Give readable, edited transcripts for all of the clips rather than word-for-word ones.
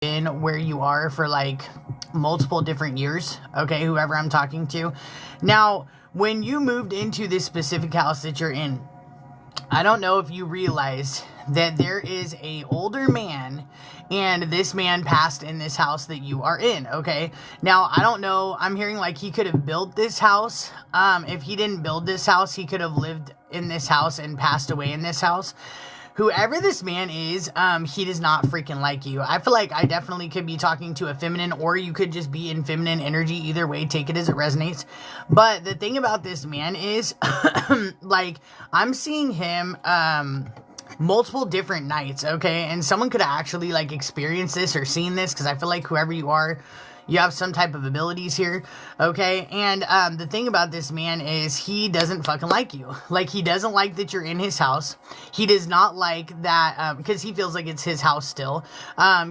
been where you are for like multiple different years, okay, whoever I'm talking to. Now, when you moved into this specific house that you're in, I don't know if you realize that there is a older man and this man passed in this house that you are in, okay? Now, I don't know, I'm hearing like he could have built this house. If he didn't build this house, he could have lived in this house and passed away in this house. Whoever this man is, he does not freaking like you. I feel like I definitely could be talking to a feminine, or you could just be in feminine energy. Either way, take it as it resonates. But the thing about this man is, like, I'm seeing him, multiple different nights, okay? And someone could have actually, like, experienced this or seen this, because I feel like whoever you are, you have some type of abilities here, okay? And the thing about this man is he doesn't fucking like you. Like, he doesn't like that you're in his house. He does not like that, because he feels like it's his house still.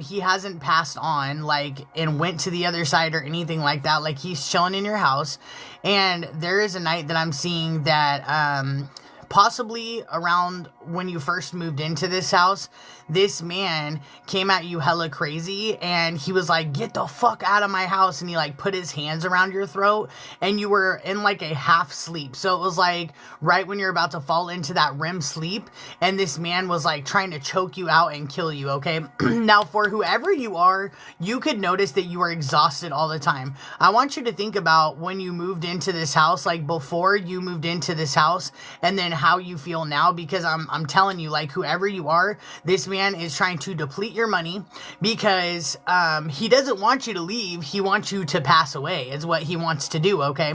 He hasn't passed on, like, and went to the other side or anything like that. Like, he's chilling in your house. And there is a night that I'm seeing that, possibly around when you first moved into this house, this man came at you hella crazy and he was like, get the fuck out of my house, and he like put his hands around your throat and you were in like a half sleep. So it was like right when you're about to fall into that REM sleep, and this man was like trying to choke you out and kill you, okay? Now, for whoever you are, you could notice that you are exhausted all the time. I want you to think about when you moved into this house, like before you moved into this house, and then how you feel now, because I'm telling you, like, whoever you are, this man is trying to deplete your money because he doesn't want you to leave. He wants you to pass away is what he wants to do, okay?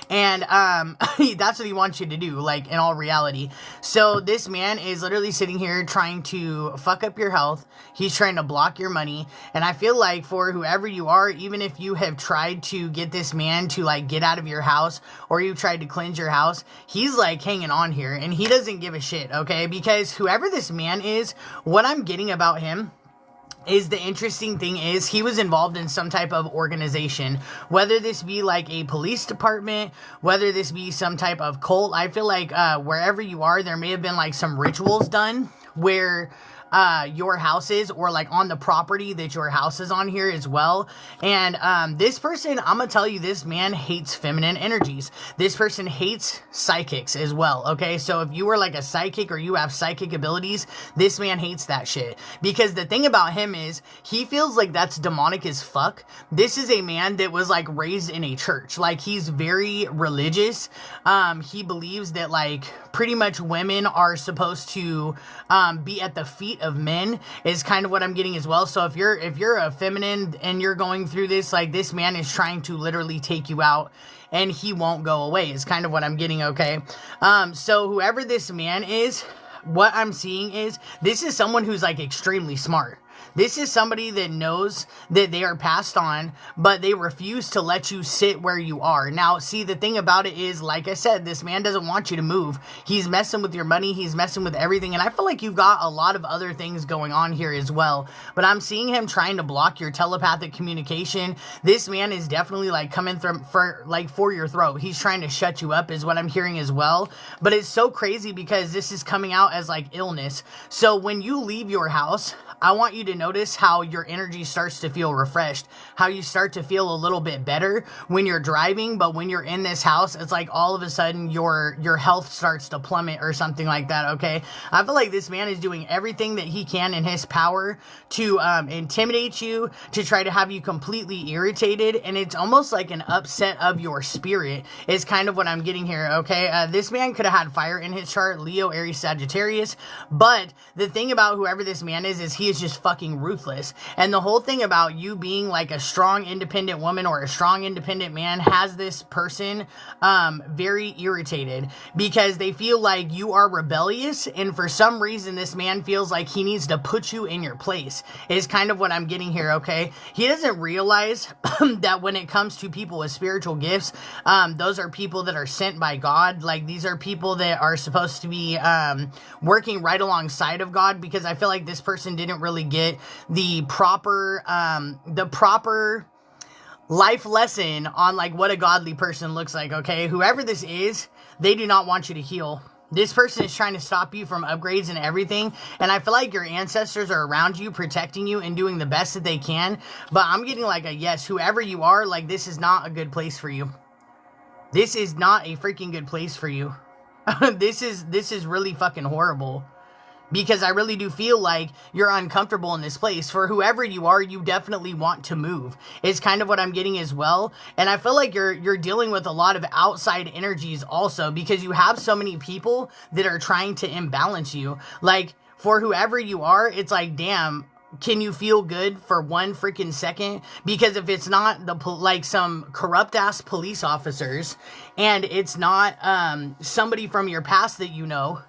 And that's what he wants you to do, like, in all reality. So this man is literally sitting here trying to fuck up your health. He's trying to block your money. And I feel like for whoever you are, even if you have tried to get this man to like get out of your house, or you tried to cleanse your house, he's like hanging on here and he doesn't give a shit, okay? Because whoever this man is, what I'm getting about him is, the interesting thing is he was involved in some type of organization, whether this be like a police department, whether this be some type of cult. I feel like wherever you are, there may have been like some rituals done where your house is, or like on the property that your house is on here as well. And this person, I'm gonna tell you, this man hates feminine energies. This person hates psychics as well, okay? So if you are like a psychic or you have psychic abilities, this man hates that shit. Because the thing about him is, he feels like that's demonic as fuck. This is a man that was like raised in a church. Like, he's very religious. He believes that like pretty much women are supposed to be at the feet of men, is kind of what I'm getting as well. So if you're a feminine and you're going through this, like, this man is trying to literally take you out and he won't go away, is kind of what I'm getting, okay? So whoever this man is, what I'm seeing is, this is someone who's like extremely smart. This is somebody that knows that they are passed on, but they refuse to let you sit where you are. Now, see, the thing about it is, like I said, this man doesn't want you to move. He's messing with your money. He's messing with everything. And I feel like you've got a lot of other things going on here as well. But I'm seeing him trying to block your telepathic communication. This man is definitely like coming for your throat. He's trying to shut you up, is what I'm hearing as well. But it's so crazy because this is coming out as like illness. So when you leave your house, I want you to notice how your energy starts to feel refreshed, how you start to feel a little bit better when you're driving, but when you're in this house, it's like all of a sudden your health starts to plummet or something like that, okay? I feel like this man is doing everything that he can in his power to intimidate you, to try to have you completely irritated, and it's almost like an upset of your spirit is kind of what I'm getting here, okay? This man could have had fire in his chart, Leo, Aries, Sagittarius, but the thing about whoever this man is he is just fucking ruthless. And the whole thing about you being like a strong independent woman or a strong independent man has this person very irritated, because they feel like you are rebellious, and for some reason this man feels like he needs to put you in your place, is kind of what I'm getting here, okay? He doesn't realize that when it comes to people with spiritual gifts, those are people that are sent by God. Like, these are people that are supposed to be working right alongside of God, because I feel like this person didn't really get the proper life lesson on like what a godly person looks like, okay? Whoever this is, they do not want you to heal. This person is trying to stop you from upgrades and everything. And I feel like your ancestors are around you, protecting you and doing the best that they can. But I'm getting like a yes, whoever you are, like this is not a good place for you. This is not a freaking good place for you. This is really fucking horrible. Because I really do feel like you're uncomfortable in this place. For whoever you are, you definitely want to move. It's kind of what I'm getting as well. And I feel like you're dealing with a lot of outside energies also. Because you have so many people that are trying to imbalance you. Like, for whoever you are, it's like, damn, can you feel good for one freaking second? Because if it's not like some corrupt ass police officers, and it's not somebody from your past that you know,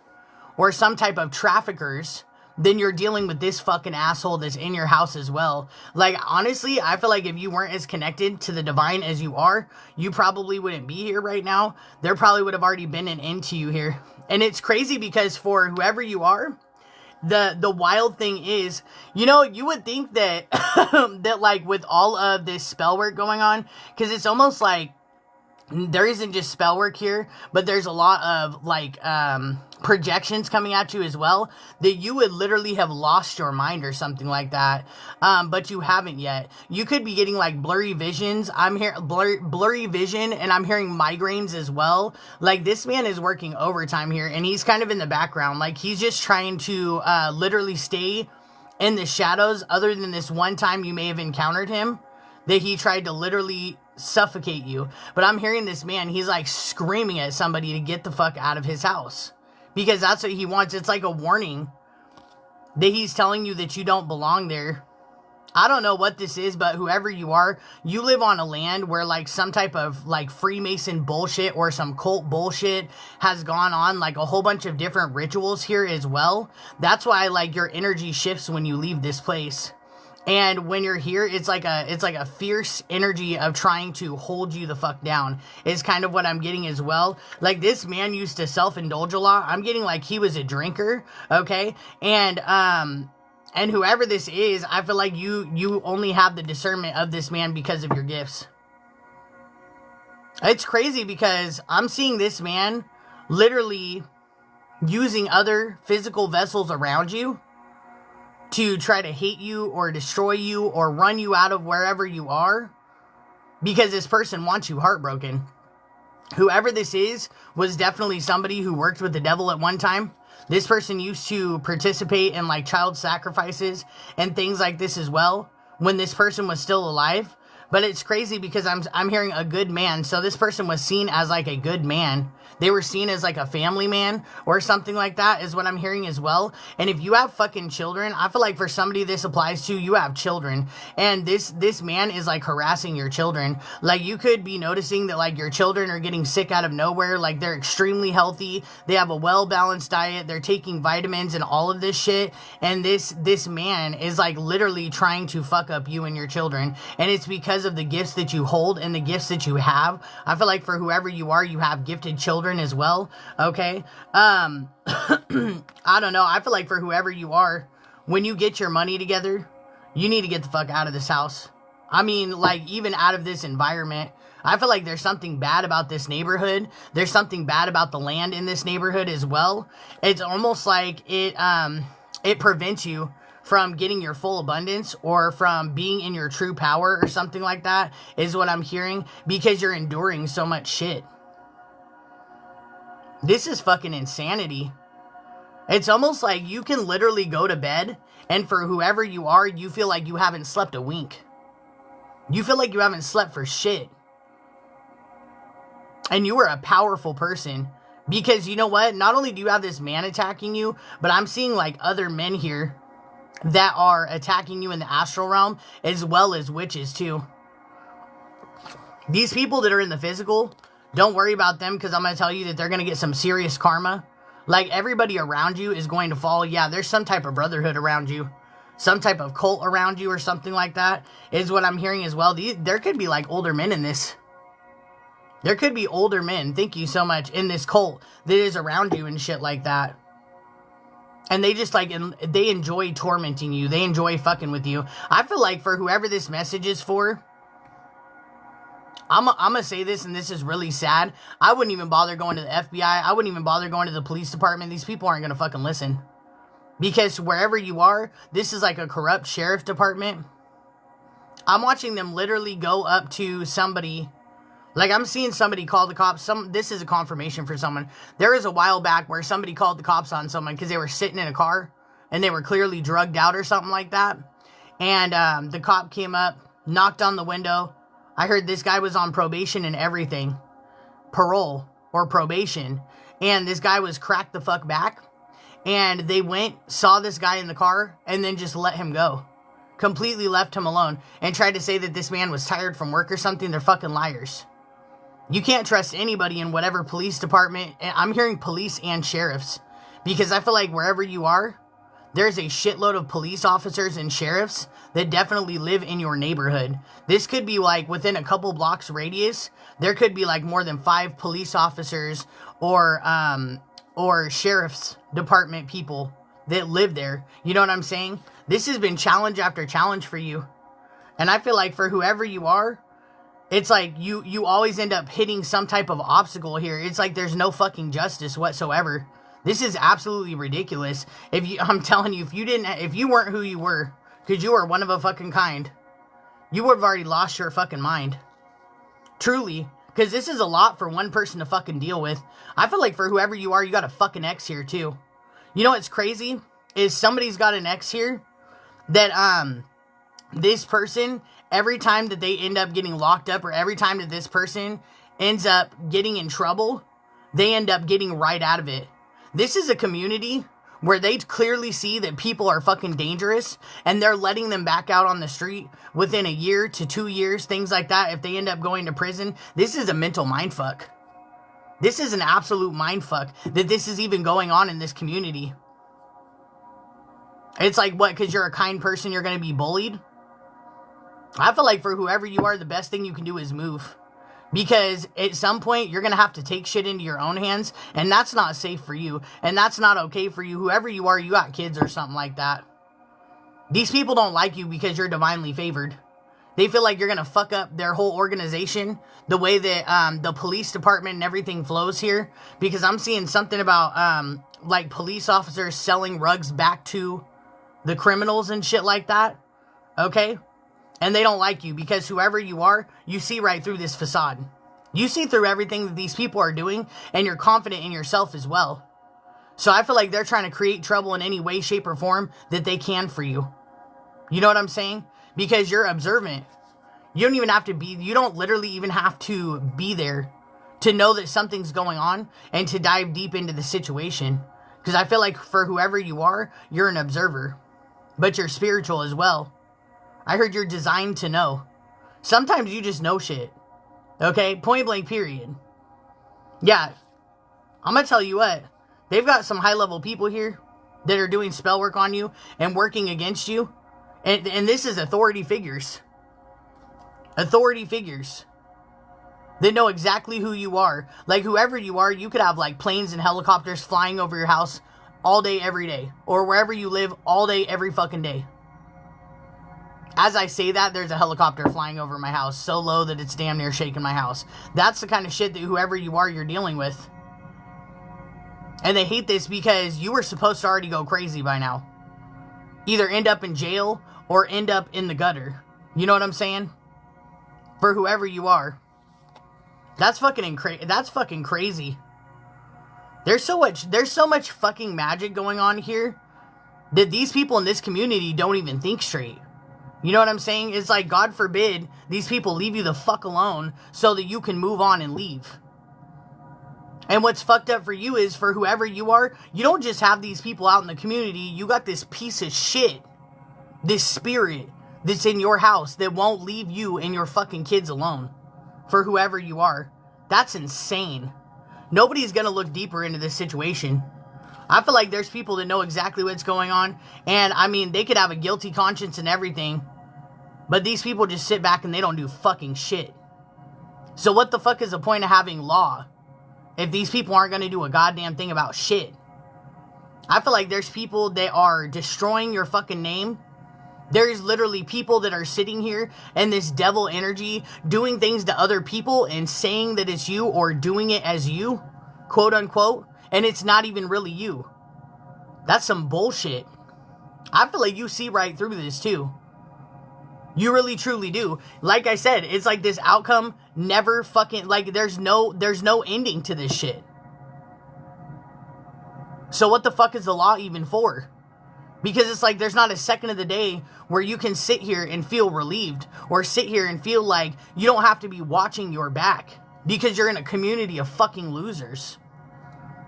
or some type of traffickers, then you're dealing with this fucking asshole that's in your house as well. Like, honestly, I feel like if you weren't as connected to the divine as you are, you probably wouldn't be here right now. There probably would have already been an end to you here. And it's crazy because for whoever you are, the wild thing is, you know, you would think that, that like with all of this spell work going on, because it's almost like there isn't just spell work here, but there's a lot of like projections coming at you as well, that you would literally have lost your mind or something like that, but you haven't yet. You could be getting like blurry visions. I'm here blurry vision, and I'm hearing migraines as well. Like, this man is working overtime here, and he's kind of in the background. Like, he's just trying to literally stay in the shadows, other than this one time you may have encountered him, that he tried to literally suffocate you. But I'm hearing this man, he's like screaming at somebody to get the fuck out of his house, because that's what he wants. It's like a warning that he's telling you that you don't belong there. I don't know what this is, but whoever you are, you live on a land where like some type of like Freemason bullshit or some cult bullshit has gone on, like a whole bunch of different rituals here as well. That's why like your energy shifts when you leave this place. And when you're here, it's like a fierce energy of trying to hold you the fuck down, is kind of what I'm getting as well. Like, this man used to self-indulge a lot. I'm getting like he was a drinker, okay? And whoever this is, I feel like you only have the discernment of this man because of your gifts. It's crazy because I'm seeing this man literally using other physical vessels around you to try to hate you or destroy you or run you out of wherever you are, because this person wants you heartbroken. Whoever this is was definitely somebody who worked with the devil at one time. This person used to participate in like child sacrifices and things like this as well when this person was still alive. But it's crazy because I'm hearing a good man. So this person was seen as like a good man. They were seen as like a family man or something like that, is what I'm hearing as well. And if you have fucking children, I feel like for somebody this applies to, you have children. And this man is like harassing your children. Like, you could be noticing that like your children are getting sick out of nowhere. Like, they're extremely healthy. They have a well-balanced diet. They're taking vitamins and all of this shit. And this man is like literally trying to fuck up you and your children. And it's because of the gifts that you hold and the gifts that you have. I feel like for whoever you are, you have gifted children as well, okay? I don't know. I feel like for whoever you are, when you get your money together, you need to get the fuck out of this house. I mean, like, even out of this environment. I feel like there's something bad about this neighborhood. There's something bad about the land in this neighborhood as well. It's almost like it prevents you from getting your full abundance or from being in your true power or something like that, is what I'm hearing, because you're enduring so much shit. This is fucking insanity. It's almost like you can literally go to bed, and for whoever you are, you feel like you haven't slept a wink. You feel like you haven't slept for shit. And you are a powerful person. Because you know what? Not only do you have this man attacking you, but I'm seeing like other men here that are attacking you in the astral realm, as well as witches too. These people that are in the physical, don't worry about them, because I'm going to tell you that they're going to get some serious karma. Like, everybody around you is going to fall. Yeah, there's some type of brotherhood around you. Some type of cult around you or something like that, is what I'm hearing as well. There could be like older men in this. There could be older men, thank you so much, in this cult that is around you and shit like that. And they just like, they enjoy tormenting you. They enjoy fucking with you. I feel like for whoever this message is for, I'm going to say this, and this is really sad. I wouldn't even bother going to the FBI. I wouldn't even bother going to the police department. These people aren't going to fucking listen. Because wherever you are, this is like a corrupt sheriff department. I'm watching them literally go up to somebody. Like, I'm seeing somebody call the cops. This is a confirmation for someone. There was a while back where somebody called the cops on someone because they were sitting in a car and they were clearly drugged out or something like that. And the cop came up, knocked on the window. I heard this guy was on probation and everything. Parole or probation. And this guy was cracked the fuck back. And they went, saw this guy in the car, and then just let him go. Completely left him alone. And tried to say that this man was tired from work or something. They're fucking liars. You can't trust anybody in whatever police department. And I'm hearing police and sheriffs. Because I feel like wherever you are, there's a shitload of police officers and sheriffs that definitely live in your neighborhood. This could be like within a couple blocks radius. There could be like more than 5 police officers or sheriff's department people that live there. You know what I'm saying? This has been challenge after challenge for you. And I feel like for whoever you are, it's like you always end up hitting some type of obstacle here. It's like there's no fucking justice whatsoever. This is absolutely ridiculous. I'm telling you, if you weren't who you were, because you were one of a fucking kind, you would have already lost your fucking mind. Truly. Because this is a lot for one person to fucking deal with. I feel like for whoever you are, you got a fucking ex here too. You know what's crazy? Is somebody's got an ex here that, this person, every time that they end up getting locked up or every time that this person ends up getting in trouble, they end up getting right out of it. This is a community where they clearly see that people are fucking dangerous and they're letting them back out on the street within a year to 2 years, things like that. If they end up going to prison, this is a mental mindfuck. This is an absolute mindfuck that this is even going on in this community. It's like, what, because you're a kind person, you're going to be bullied? I feel like for whoever you are, the best thing you can do is move. Because at some point, you're going to have to take shit into your own hands. And that's not safe for you. And that's not okay for you. Whoever you are, you got kids or something like that. These people don't like you because you're divinely favored. They feel like you're going to fuck up their whole organization. The way that the police department and everything flows here. Because I'm seeing something about like police officers selling rugs back to the criminals and shit like that. Okay? And they don't like you because whoever you are, you see right through this facade. You see through everything that these people are doing, and you're confident in yourself as well. So I feel like they're trying to create trouble in any way, shape, or form that they can for you. You know what I'm saying? Because you're observant. You don't literally even have to be there to know that something's going on and to dive deep into the situation. Because I feel like for whoever you are, you're an observer. But you're spiritual as well. I heard you're designed to know. Sometimes you just know shit. Okay? Point blank period. Yeah. I'm gonna tell you what. They've got some high level people here that are doing spell work on you and working against you. And this is authority figures. Authority figures. They know exactly who you are. Like whoever you are, you could have like planes and helicopters flying over your house all day, every day. Or wherever you live all day, every fucking day. As I say that, there's a helicopter flying over my house so low that it's damn near shaking my house. That's the kind of shit that whoever you are, you're dealing with. And they hate this because you were supposed to already go crazy by now. Either end up in jail or end up in the gutter. You know what I'm saying? For whoever you are. That's fucking crazy. There's so much fucking magic going on here that these people in this community don't even think straight. You know what I'm saying? It's like, God forbid, these people leave you the fuck alone so that you can move on and leave. And what's fucked up for you is, for whoever you are, you don't just have these people out in the community. You got this piece of shit, this spirit that's in your house that won't leave you and your fucking kids alone. For whoever you are. That's insane. Nobody's gonna look deeper into this situation. I feel like there's people that know exactly what's going on. And, I mean, they could have a guilty conscience and everything. But these people just sit back and they don't do fucking shit. So what the fuck is the point of having law if these people aren't going to do a goddamn thing about shit? I feel like there's people that are destroying your fucking name There is literally people that are sitting here and this devil energy doing things to other people and saying that it's you or doing it as you, quote unquote, and it's not even really you. That's some bullshit. I feel like you see right through this too. You really truly do. Like I said, it's like this outcome never fucking, like there's no ending to this shit. So what the fuck is the law even for? Because it's like there's not a second of the day where you can sit here and feel relieved or sit here and feel like you don't have to be watching your back because you're in a community of fucking losers.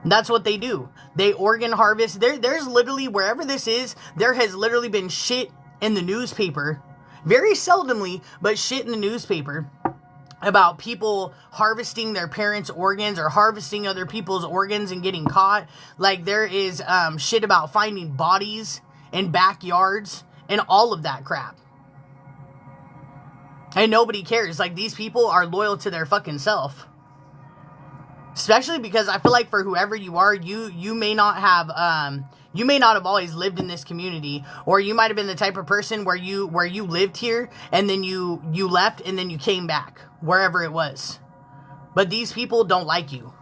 That's what they do. They organ harvest. There's literally, wherever this is, there has literally been shit in the newspaper, very seldomly, but shit in the newspaper about people harvesting their parents' organs or harvesting other people's organs and getting caught. Like there is shit about finding bodies in backyards and all of that crap. And nobody cares. Like these people are loyal to their fucking self. Especially because I feel like for whoever you are, you may not have always lived in this community, or you might have been the type of person where you lived here and then you left and then you came back wherever it was. But these people don't like you.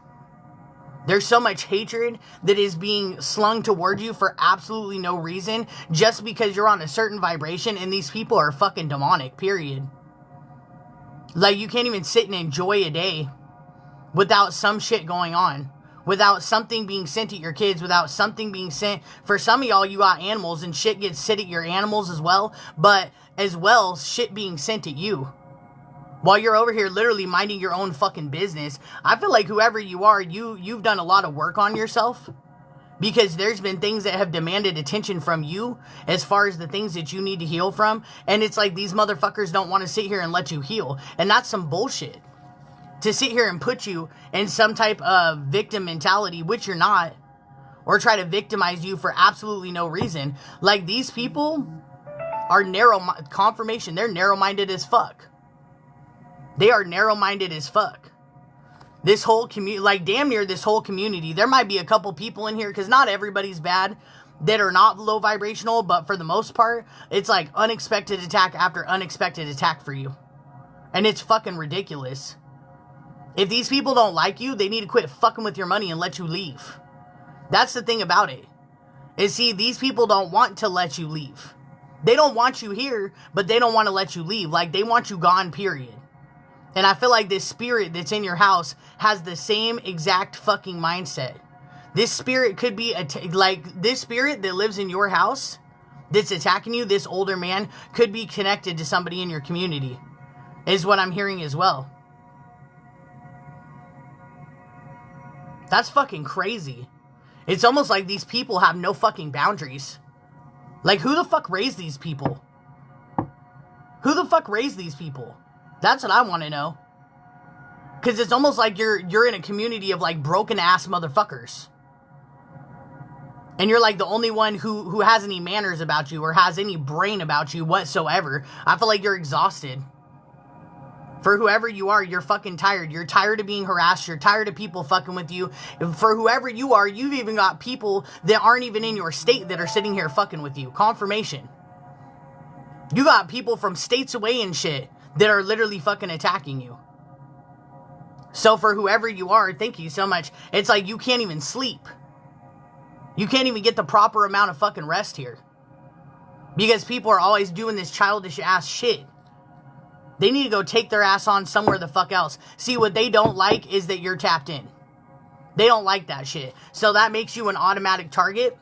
There's so much hatred that is being slung towards you for absolutely no reason, just because you're on a certain vibration, and these people are fucking demonic, period. Like you can't even sit and enjoy a day without some shit going on, without something being sent at your kids, without something being sent. For some of y'all, you got animals and shit gets sent at your animals as well, but as well, shit being sent at you. While you're over here literally minding your own fucking business. I feel like whoever you are, you've done a lot of work on yourself, because there's been things that have demanded attention from you as far as the things that you need to heal from, and it's like these motherfuckers don't want to sit here and let you heal, and that's some bullshit. To sit here and put you in some type of victim mentality, which you're not, or try to victimize you for absolutely no reason. Like these people are confirmation, they're narrow-minded as fuck. They are narrow-minded as fuck. This whole community, like damn near this whole community, there might be a couple people in here, because not everybody's bad, that are not low vibrational, but for the most part, it's like unexpected attack after unexpected attack for you. And it's fucking ridiculous. If these people don't like you, they need to quit fucking with your money and let you leave. That's the thing about it. Is see, these people don't want to let you leave. They don't want you here, but they don't want to let you leave. Like, they want you gone, period. And I feel like this spirit that's in your house has the same exact fucking mindset. This spirit could be, this spirit that lives in your house that's attacking you, this older man, could be connected to somebody in your community, is what I'm hearing as well. That's fucking crazy. It's almost like these people have no fucking boundaries. Like, who the fuck raised these people? Who the fuck raised these people? That's what I want to know. Because it's almost like you're in a community of, like, broken-ass motherfuckers. And you're, like, the only one who has any manners about you or has any brain about you whatsoever. I feel like you're exhausted. For whoever you are, you're fucking tired. You're tired of being harassed. You're tired of people fucking with you. For whoever you are, you've even got people that aren't even in your state that are sitting here fucking with you. Confirmation. You got people from states away and shit that are literally fucking attacking you. So for whoever you are, thank you so much. It's like you can't even sleep. You can't even get the proper amount of fucking rest here. Because people are always doing this childish ass shit. They need to go take their ass on somewhere the fuck else. See, what they don't like is that you're tapped in. They don't like that shit. So that makes you an automatic target.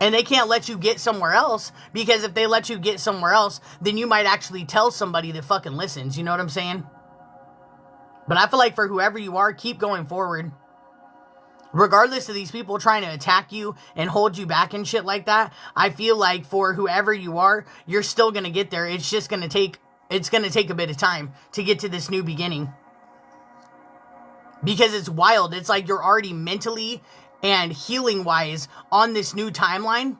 And they can't let you get somewhere else, because if they let you get somewhere else, then you might actually tell somebody that fucking listens. You know what I'm saying? But I feel like for whoever you are, keep going forward. Regardless of these people trying to attack you and hold you back and shit like that, I feel like for whoever you are, you're still going to get there. It's just going to take, a bit of time to get to this new beginning. Because it's wild. It's like you're already mentally and healing-wise on this new timeline.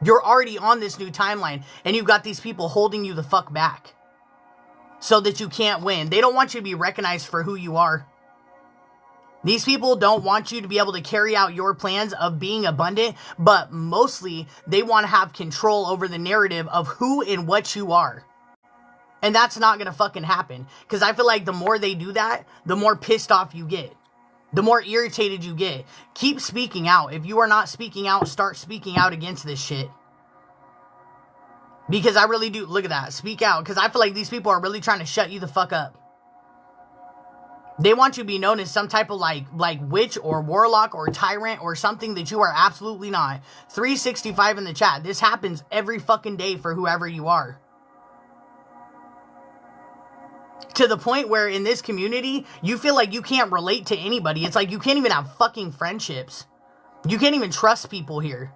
You're already on this new timeline, and you've got these people holding you the fuck back so that you can't win. They don't want you to be recognized for who you are. These people don't want you to be able to carry out your plans of being abundant, but mostly they want to have control over the narrative of who and what you are. And that's not going to fucking happen. Because I feel like the more they do that, the more pissed off you get. The more irritated you get. Keep speaking out. If you are not speaking out, start speaking out against this shit. Because I really do. Look at that. Speak out. Because I feel like these people are really trying to shut you the fuck up. They want you to be known as some type of like witch or warlock or tyrant or something that you are absolutely not. 365 in the chat. This happens every fucking day for whoever you are. To the point where in this community, you feel like you can't relate to anybody. It's like you can't even have fucking friendships. You can't even trust people here.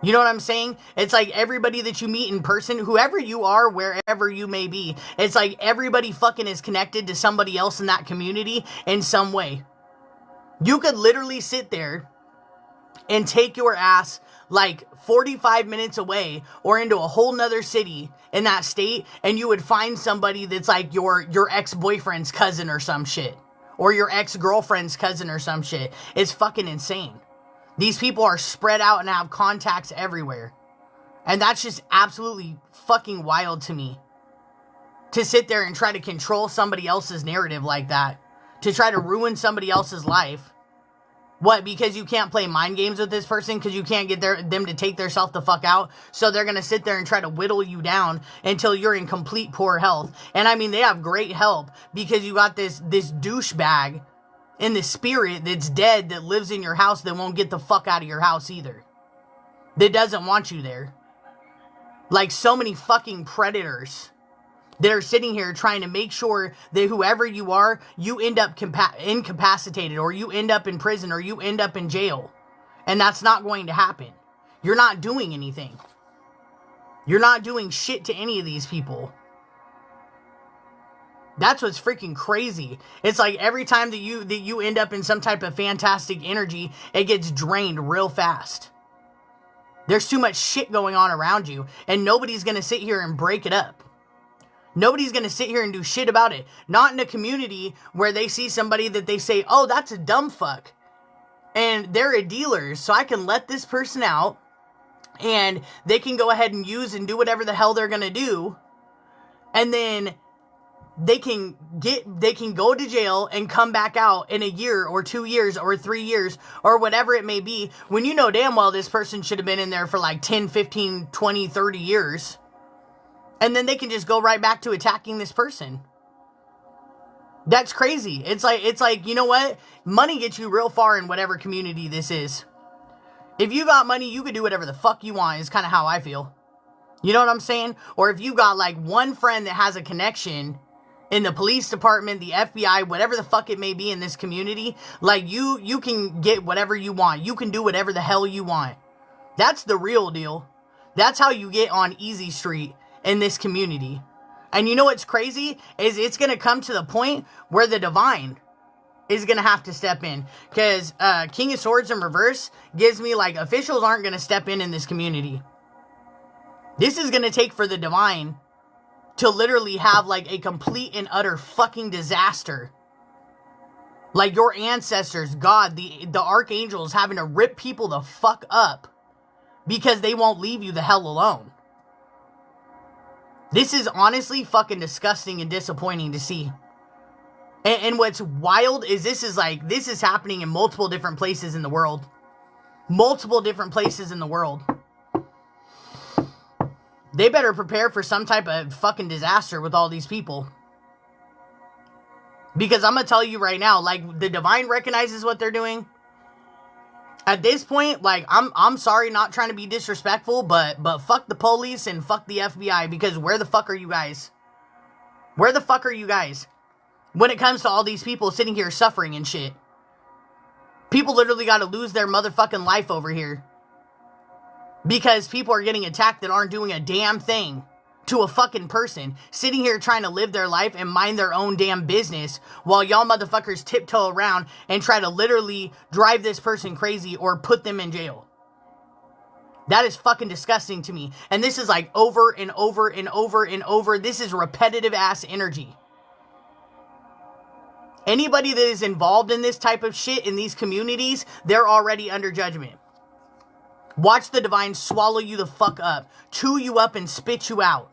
You know what I'm saying? It's like everybody that you meet in person, whoever you are, wherever you may be, it's like everybody fucking is connected to somebody else in that community in some way. You could literally sit there and take your ass like 45 minutes away or into a whole nother city in that state, and you would find somebody that's like your ex-boyfriend's cousin or some shit. Or your ex-girlfriend's cousin or some shit. It's fucking insane. These people are spread out and have contacts everywhere. And that's just absolutely fucking wild to me. To sit there and try to control somebody else's narrative like that. To try to ruin somebody else's life. What, because you can't play mind games with this person? Because you can't get them to take theirself the fuck out? So they're going to sit there and try to whittle you down until you're in complete poor health. And I mean, they have great help. Because you got this douchebag in the spirit that's dead that lives in your house that won't get the fuck out of your house either. That doesn't want you there. Like so many fucking predators that are sitting here trying to make sure that whoever you are, you end up incapacitated, or you end up in prison, or you end up in jail. And that's not going to happen. You're not doing anything. You're not doing shit to any of these people. That's what's freaking crazy. It's like every time that you end up in some type of fantastic energy, it gets drained real fast. There's too much shit going on around you, and nobody's going to sit here and break it up. Nobody's going to sit here and do shit about it. Not in a community where they see somebody that they say, oh, that's a dumb fuck. And they're a dealer, so I can let this person out, and they can go ahead and use and do whatever the hell they're going to do. And then they can go to jail and come back out in a year or 2 years or 3 years or whatever it may be, when you know damn well this person should have been in there for like 10, 15, 20, 30 years. And then they can just go right back to attacking this person. That's crazy. It's like, you know what? Money gets you real far in whatever community this is. If you got money, you can do whatever the fuck you want, is kind of how I feel. You know what I'm saying? Or if you got like one friend that has a connection in the police department, the FBI, whatever the fuck it may be in this community, like you can get whatever you want. You can do whatever the hell you want. That's the real deal. That's how you get on easy street in this community. And you know what's crazy? Is it's going to come to the point where the divine is going to have to step in. Because King of Swords in reverse gives me like officials aren't going to step in this community. This is going to take for the divine to literally have like a complete and utter fucking disaster. Like your ancestors, God, the archangels having to rip people the fuck up because they won't leave you the hell alone. This is honestly fucking disgusting and disappointing to see. And what's wild is this is happening in multiple different places in the world. Multiple different places in the world. They better prepare for some type of fucking disaster with all these people. Because I'm going to tell you right now, like, the divine recognizes what they're doing. At this point, like, I'm sorry, not trying to be disrespectful, but fuck the police and fuck the FBI, because where the fuck are you guys? Where the fuck are you guys? When it comes to all these people sitting here suffering and shit. People literally got to lose their motherfucking life over here. Because people are getting attacked that aren't doing a damn thing to a fucking person. Sitting here trying to live their life and mind their own damn business while y'all motherfuckers tiptoe around and try to literally drive this person crazy or put them in jail. That is fucking disgusting to me. And this is like over and over and over and over. This is repetitive ass energy. Anybody that is involved in this type of shit in these communities, they're already under judgment. Watch the divine swallow you the fuck up, chew you up and spit you out.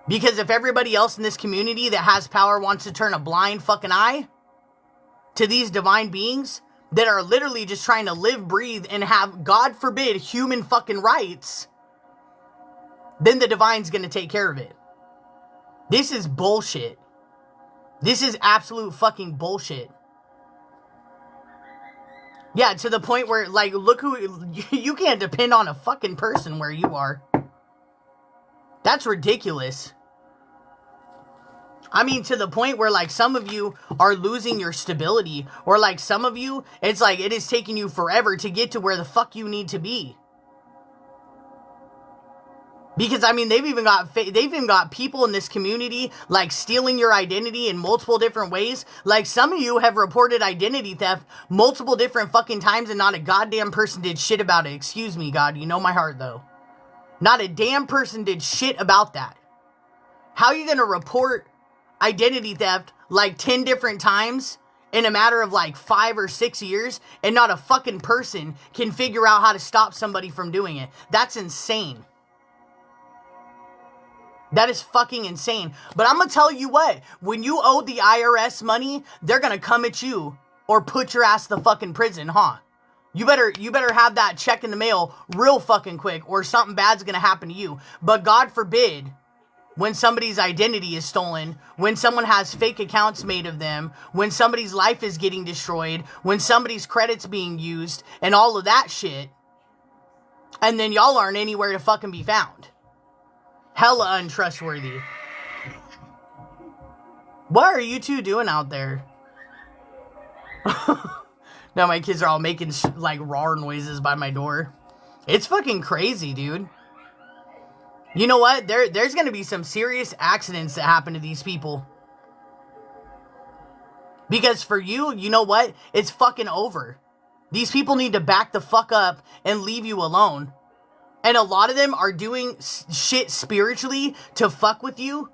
Because if everybody else in this community that has power wants to turn a blind fucking eye to these divine beings that are literally just trying to live, breathe, and have, God forbid, human fucking rights, then the divine's gonna take care of it. This is bullshit. This is absolute fucking bullshit. Yeah, to the point where, like, look who... You can't depend on a fucking person where you are. That's ridiculous. I mean, to the point where, like, some of you are losing your stability. Or, like, some of you, it's like, it is taking you forever to get to where the fuck you need to be. Because, I mean, they've even got people in this community, like, stealing your identity in multiple different ways. Like, some of you have reported identity theft multiple different fucking times and not a goddamn person did shit about it. Excuse me, God, you know my heart, though. Not a damn person did shit about that. How are you gonna report identity theft, like, 10 different times in a matter of, like, 5 or 6 years, and not a fucking person can figure out how to stop somebody from doing it? That's insane. That is fucking insane. But I'm gonna tell you what, when you owe the IRS money, they're gonna come at you or put your ass in the fucking prison, huh? You better have that check in the mail real fucking quick or something bad's gonna happen to you. But God forbid, when somebody's identity is stolen, when someone has fake accounts made of them, when somebody's life is getting destroyed, when somebody's credit's being used, and all of that shit, and then y'all aren't anywhere to fucking be found. Hella untrustworthy. What are you two doing out there? Now my kids are all making like roar noises by my door. It's fucking crazy, dude. You know what? There's gonna be some serious accidents that happen to these people. Because for you, you know what? It's fucking over. These people need to back the fuck up and leave you alone. And a lot of them are doing shit spiritually to fuck with you,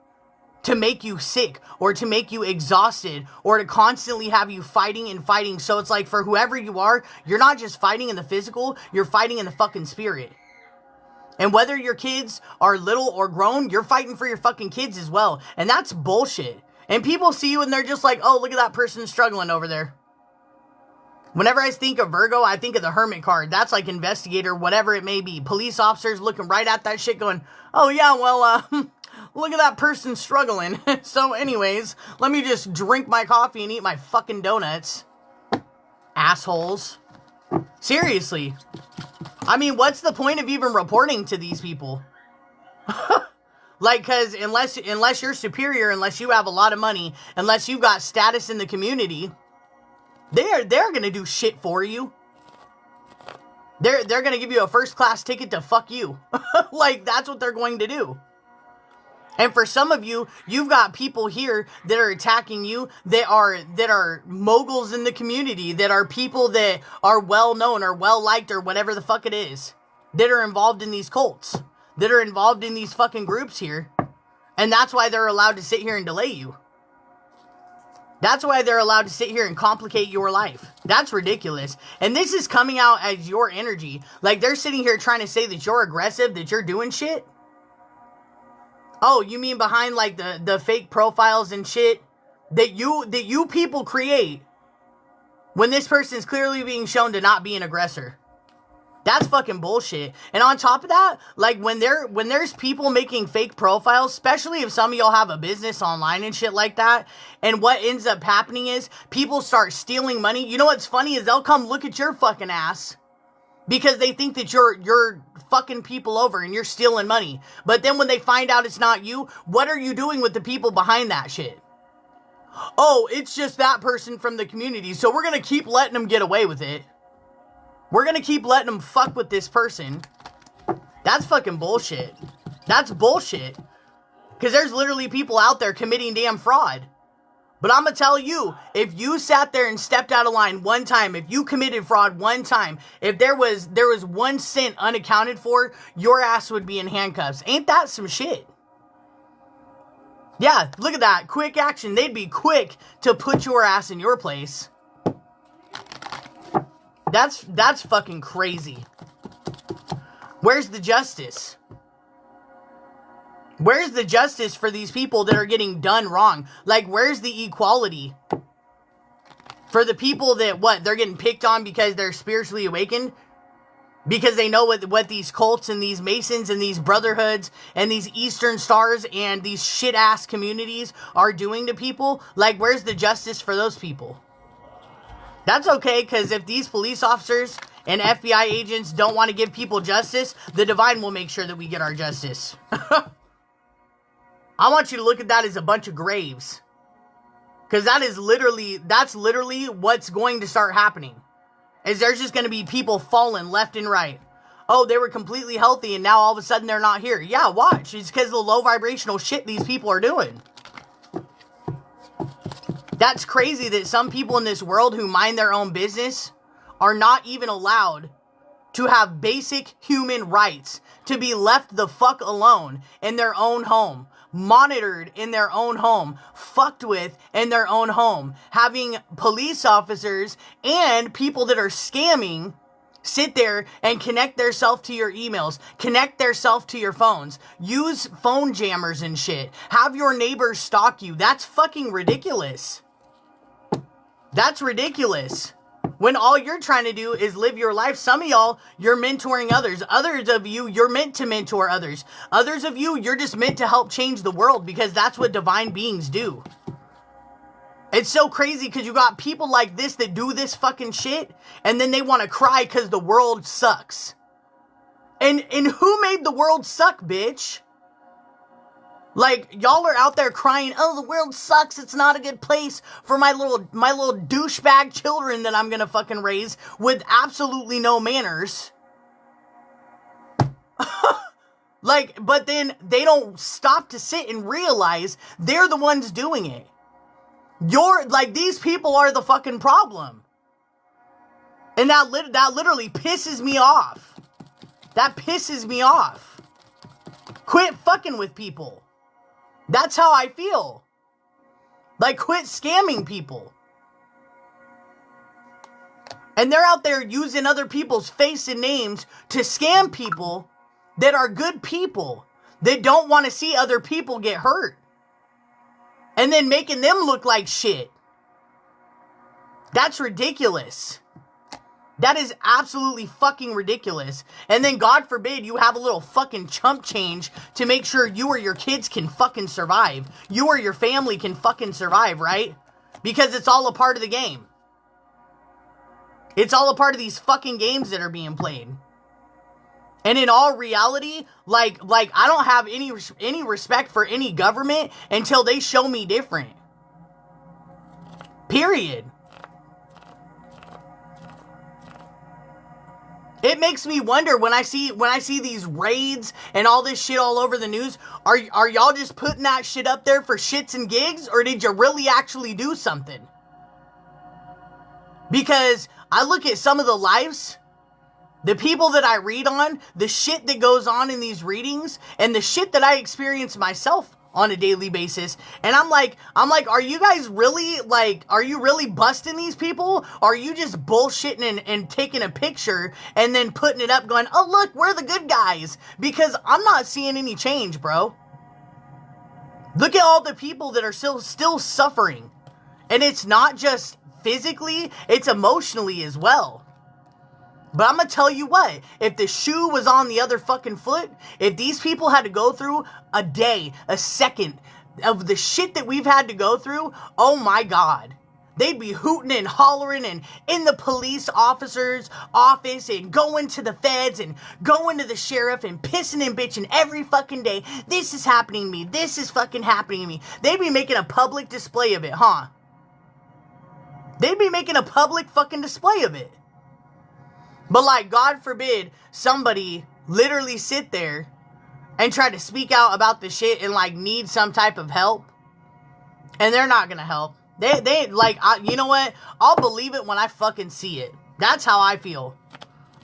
to make you sick, or to make you exhausted, or to constantly have you fighting and fighting. So it's like, for whoever you are, you're not just fighting in the physical, you're fighting in the fucking spirit. And whether your kids are little or grown, you're fighting for your fucking kids as well. And that's bullshit. And people see you and they're just like, oh, look at that person struggling over there. Whenever I think of Virgo, I think of the Hermit card. That's like investigator, whatever it may be. Police officers looking right at that shit going, oh yeah, well, look at that person struggling. So anyways, let me just drink my coffee and eat my fucking donuts. Assholes. Seriously. I mean, what's the point of even reporting to these people? Like, cause unless you're superior, unless you have a lot of money, unless you've got status in the community, they're gonna do shit for you. They're gonna give you a first class ticket to fuck you. Like, that's what they're going to do. And for some of you, you've got people here that are attacking you, that are moguls in the community, that are people that are well known or well liked or whatever the fuck it is, that are involved in these cults, that are involved in these fucking groups here. And that's why they're allowed to sit here and delay you. That's why they're allowed to sit here and complicate your life. That's ridiculous. And this is coming out as your energy. Like, they're sitting here trying to say that you're aggressive, that you're doing shit. Oh, you mean behind, like, the fake profiles and shit that you people create when this person is clearly being shown to not be an aggressor? That's fucking bullshit. And on top of that, like, when there's people making fake profiles, especially if some of y'all have a business online and shit like that, and what ends up happening is people start stealing money. You know what's funny is they'll come look at your fucking ass because they think that you're fucking people over and you're stealing money. But then when they find out it's not you, what are you doing with the people behind that shit? Oh, it's just that person from the community, so we're gonna keep letting them get away with it. We're gonna keep letting them fuck with this person. That's fucking bullshit. That's bullshit. Because there's literally people out there committing damn fraud. But I'm gonna tell you, if you sat there and stepped out of line one time, if you committed fraud one time, if there was 1 cent unaccounted for, your ass would be in handcuffs. Ain't that some shit? Yeah, look at that. Quick action. They'd be quick to put your ass in your place. That's fucking crazy. Where's the justice? Where's the justice for these people that are getting done wrong? Like, where's the equality? For the people that, what, they're getting picked on because they're spiritually awakened? Because they know what these cults and these Masons and these brotherhoods and these Eastern Stars and these shit-ass communities are doing to people? Like, where's the justice for those people? That's okay, because if these police officers and FBI agents don't want to give people justice, the divine will make sure that we get our justice. I want you to look at that as a bunch of graves. Because that's literally what's going to start happening. Is there's just going to be people falling left and right. Oh, they were completely healthy and now all of a sudden they're not here. Yeah, watch. It's because of the low vibrational shit these people are doing. That's crazy that some people in this world who mind their own business are not even allowed to have basic human rights, to be left the fuck alone in their own home, monitored in their own home, fucked with in their own home, having police officers and people that are scamming sit there and connect theirself to your emails, connect theirself to your phones, use phone jammers and shit, have your neighbors stalk you. That's fucking ridiculous. That's ridiculous. When all you're trying to do is live your life. Some of y'all, you're mentoring others. Others of you, you're meant to mentor others. Others of you, you're just meant to help change the world because that's what divine beings do. It's so crazy because you got people like this that do this fucking shit and then they want to cry because the world sucks. And who made the world suck, bitch? Like, y'all are out there crying, oh, the world sucks, it's not a good place for my little douchebag children that I'm gonna fucking raise with absolutely no manners. Like, but then they don't stop to sit and realize they're the ones doing it. These people are the fucking problem. And that literally pisses me off. That pisses me off. Quit fucking with people. That's how I feel. Like, quit scamming people. And they're out there using other people's face and names to scam people that are good people, that don't want to see other people get hurt. And then making them look like shit. That's ridiculous. That is absolutely fucking ridiculous. And then, God forbid, you have a little fucking chump change to make sure you or your kids can fucking survive. You or your family can fucking survive, right? Because it's all a part of the game. It's all a part of these fucking games that are being played. And in all reality, like I don't have any respect for any government until they show me different. Period. It makes me wonder when I see these raids and all this shit all over the news, are y'all just putting that shit up there for shits and gigs, or did you really actually do something? Because I look at some of the lives, the people that I read on, the shit that goes on in these readings, and the shit that I experience myself on a daily basis, and I'm like, are you guys really, are you really busting these people? Or are you just bullshitting and taking a picture and then putting it up going, oh look, we're the good guys? Because I'm not seeing any change, bro. Look at all the people that are still suffering. And it's not just physically, it's emotionally as well. But I'm gonna tell you what, if the shoe was on the other fucking foot, if these people had to go through a day, a second of the shit that we've had to go through, oh my God. They'd be hooting and hollering and in the police officer's office and going to the feds and going to the sheriff and pissing and bitching every fucking day. This is happening to me. This is fucking happening to me. They'd be making a public display of it, huh? They'd be making a public fucking display of it. But like, God forbid, somebody literally sit there and try to speak out about the shit and like need some type of help. And they're not gonna help. They you know what? I'll believe it when I fucking see it. That's how I feel.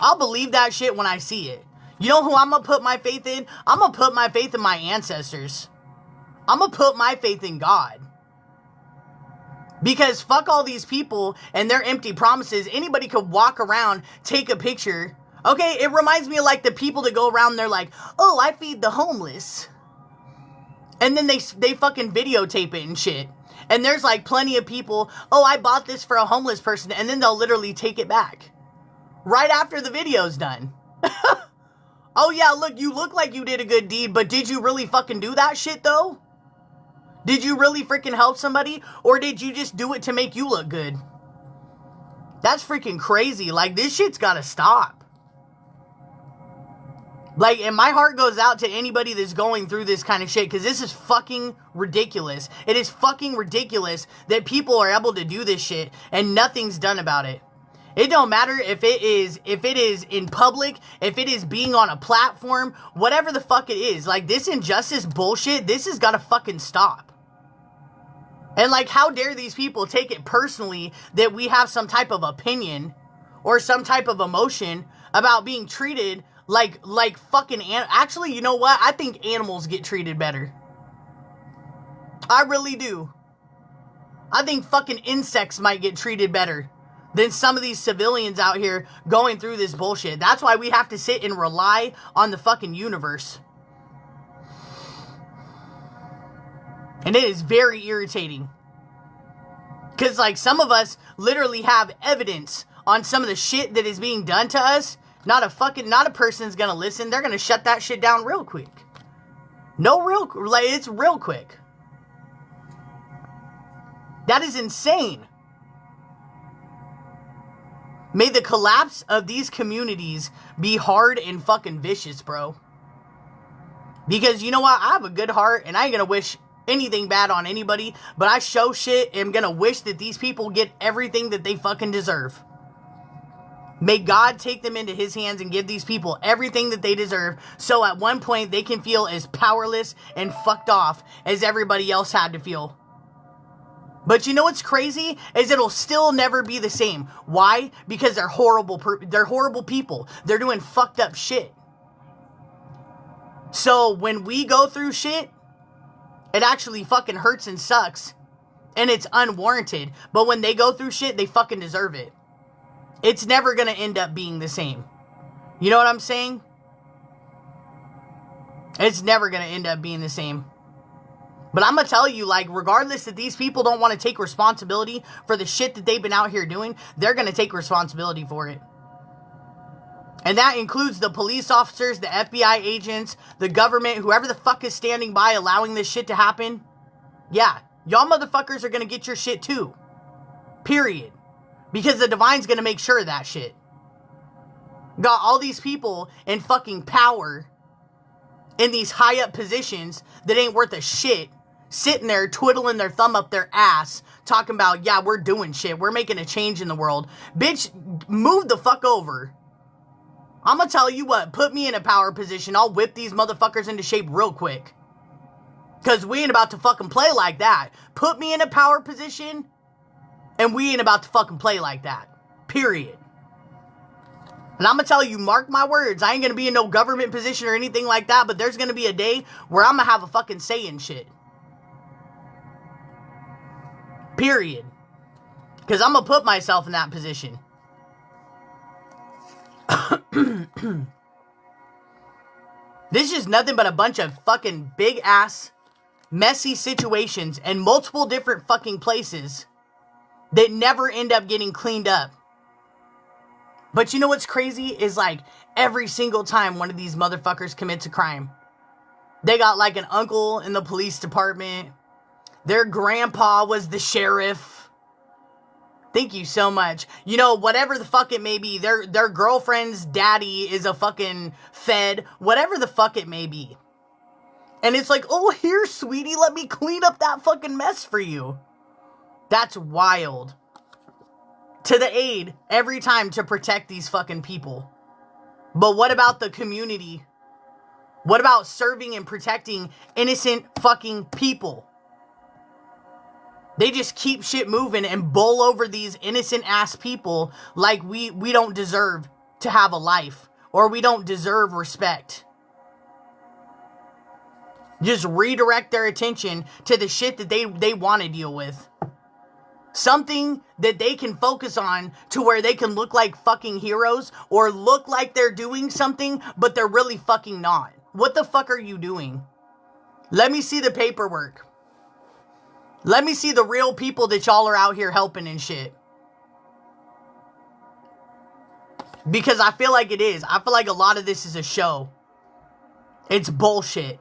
I'll believe that shit when I see it. You know who I'm gonna put my faith in? I'm gonna put my faith in my ancestors. I'm gonna put my faith in God. Because fuck all these people and their empty promises. Anybody could walk around, take a picture. Okay, it reminds me of like the people that go around, they're like, oh, I feed the homeless. And then they fucking videotape it and shit. And there's like plenty of people, oh, I bought this for a homeless person. And then they'll literally take it back. Right after the video's done. Oh yeah, look, you look like you did a good deed, but did you really fucking do that shit though? Did you really freaking help somebody? Or did you just do it to make you look good? That's freaking crazy. Like, this shit's gotta stop. Like, and my heart goes out to anybody that's going through this kind of shit, because this is fucking ridiculous. It is fucking ridiculous that people are able to do this shit and nothing's done about it. It don't matter if it is in public, if it is being on a platform, whatever the fuck it is. Like, this injustice bullshit, this has gotta fucking stop. And like, how dare these people take it personally that we have some type of opinion or some type of emotion about being treated like fucking actually, you know what? I think animals get treated better. I really do. I think fucking insects might get treated better than some of these civilians out here going through this bullshit. That's why we have to sit and rely on the fucking universe. And it is very irritating. Because, like, some of us literally have evidence on some of the shit that is being done to us. Not a person's gonna listen. They're gonna shut that shit down real quick. It's real quick. That is insane. May the collapse of these communities be hard and fucking vicious, bro. Because you know what? I have a good heart and I ain't gonna wish anything bad on anybody, but I show shit and I'm gonna wish that these people get everything that they fucking deserve. May God take them into his hands and give these people everything that they deserve, so at one point they can feel as powerless and fucked off as everybody else had to feel. But you know what's crazy? Is it'll still never be the same. Why? Because they're horrible people. They're doing fucked up shit. So when we go through shit, it actually fucking hurts and sucks. And it's unwarranted. But when they go through shit, they fucking deserve it. It's never gonna end up being the same. You know what I'm saying? It's never gonna end up being the same. But I'm gonna tell you, like, regardless that these people don't want to take responsibility for the shit that they've been out here doing, they're gonna take responsibility for it. And that includes the police officers, the FBI agents, the government, whoever the fuck is standing by allowing this shit to happen. Yeah, y'all motherfuckers are gonna get your shit too. Period. Because the divine's gonna make sure of that shit. Got all these people in fucking power in these high up positions that ain't worth a shit, sitting there twiddling their thumb up their ass, talking about, yeah, we're doing shit, we're making a change in the world. Bitch, move the fuck over. I'm gonna tell you what, put me in a power position, I'll whip these motherfuckers into shape real quick. Cause we ain't about to fucking play like that. Put me in a power position, and we ain't about to fucking play like that. Period. And I'm gonna tell you, mark my words, I ain't gonna be in no government position or anything like that, but there's gonna be a day where I'm gonna have a fucking say in shit. Period. Because I'm gonna put myself in that position. This is nothing but a bunch of fucking big ass, messy situations in multiple different fucking places that never end up getting cleaned up. But you know what's crazy is, like, every single time one of these motherfuckers commits a crime, they got like an uncle in the police department, their grandpa was the sheriff. Thank you so much. You know, whatever the fuck it may be, their girlfriend's daddy is a fucking fed, whatever the fuck it may be. And it's like, oh, here, sweetie, let me clean up that fucking mess for you. That's wild. To the aid every time to protect these fucking people. But what about the community? What about serving and protecting innocent fucking people? They just keep shit moving and bowl over these innocent ass people like we don't deserve to have a life, or we don't deserve respect. Just redirect their attention to the shit that they want to deal with. Something that they can focus on to where they can look like fucking heroes or look like they're doing something, but they're really fucking not. What the fuck are you doing? Let me see the paperwork. Let me see the real people that y'all are out here helping and shit. Because I feel like it is. I feel like a lot of this is a show. It's bullshit.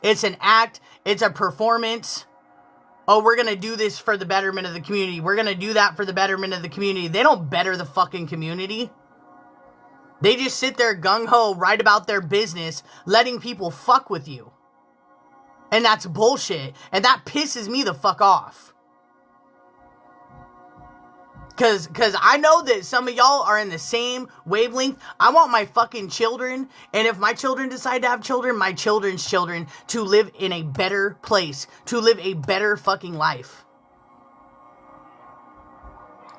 It's an act. It's a performance. Oh, we're going to do this for the betterment of the community. We're going to do that for the betterment of the community. They don't better the fucking community. They just sit there gung-ho, write about their business, letting people fuck with you. And that's bullshit. And that pisses me the fuck off. Cause I know that some of y'all are in the same wavelength. I want my fucking children, and if my children decide to have children, my children's children, to live in a better place. To live a better fucking life.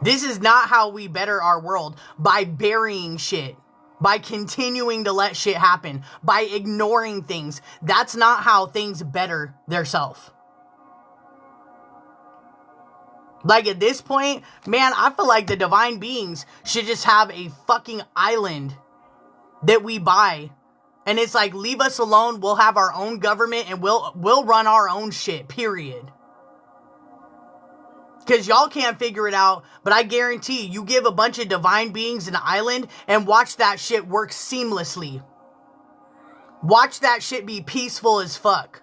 This is not how we better our world. By burying shit. By continuing to let shit happen. By ignoring things. That's not how things better theirself. Like at this point, man, I feel like the divine beings should just have a fucking island that we buy. And it's like, leave us alone, we'll have our own government and we'll run our own shit, period. Because y'all can't figure it out, but I guarantee you give a bunch of divine beings an island and watch that shit work seamlessly. Watch that shit be peaceful as fuck.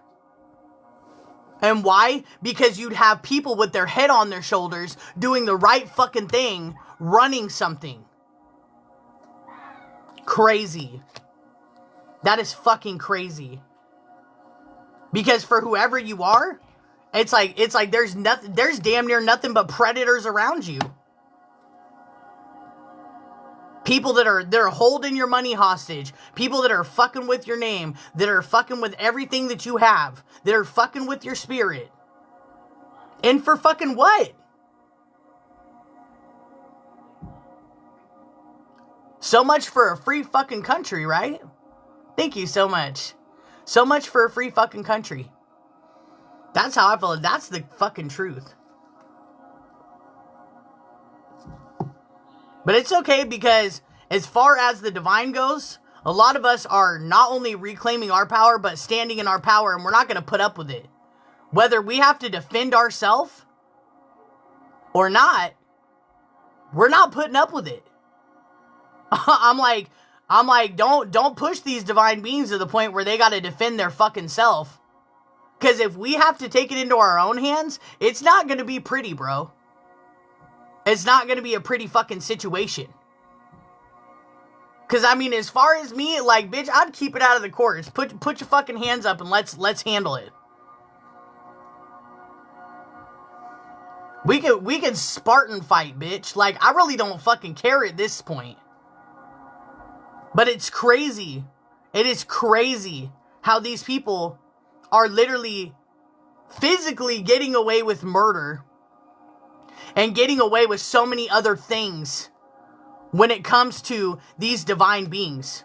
And why? Because you'd have people with their head on their shoulders doing the right fucking thing, running something. Crazy. That is fucking crazy. Because for whoever you are, it's like there's damn near nothing but predators around you. People that are holding your money hostage. People that are fucking with your name. That are fucking with everything that you have. That are fucking with your spirit. And for fucking what? So much for a free fucking country, right? Thank you so much. So much for a free fucking country. That's how I feel. That's the fucking truth. But it's okay because as far as the divine goes, a lot of us are not only reclaiming our power, but standing in our power, and we're not going to put up with it. Whether we have to defend ourselves or not, we're not putting up with it. I'm like, don't push these divine beings to the point where they got to defend their fucking self. Because if we have to take it into our own hands, it's not going to be pretty, bro. It's not going to be a pretty fucking situation. Because, I mean, as far as me, like, bitch, I'd keep it out of the courts. Put your fucking hands up and let's handle it. We could Spartan fight, bitch. Like, I really don't fucking care at this point. But it's crazy. It is crazy how these people are literally physically getting away with murder and getting away with so many other things when it comes to these divine beings.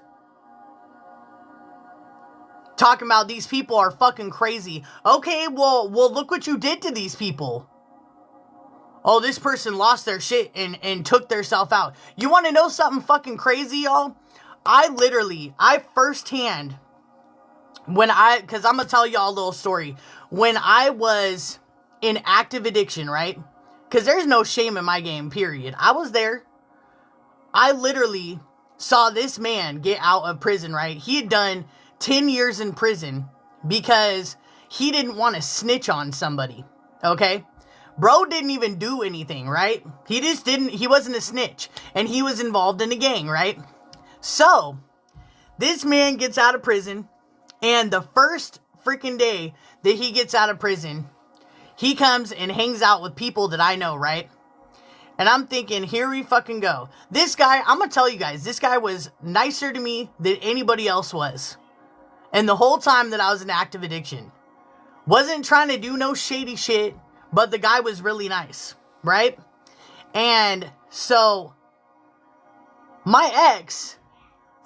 Talking about these people are fucking crazy. Okay, well, look what you did to these people. Oh, this person lost their shit and took their self out. You want to know something fucking crazy, y'all? I firsthand, because I'm going to tell y'all a little story. When I was in active addiction, right? Because there's no shame in my game, period. I was there. I literally saw this man get out of prison, right? He had done 10 years in prison because he didn't want to snitch on somebody, okay? Bro didn't even do anything, right? He wasn't a snitch. And he was involved in a gang, right? So, this man gets out of prison, and the first freaking day that he gets out of prison, he comes and hangs out with people that I know, right? And I'm thinking, here we fucking go. This guy, I'm gonna tell you guys, this guy was nicer to me than anybody else was. And the whole time that I was in active addiction. Wasn't trying to do no shady shit, but the guy was really nice, right? And so, my ex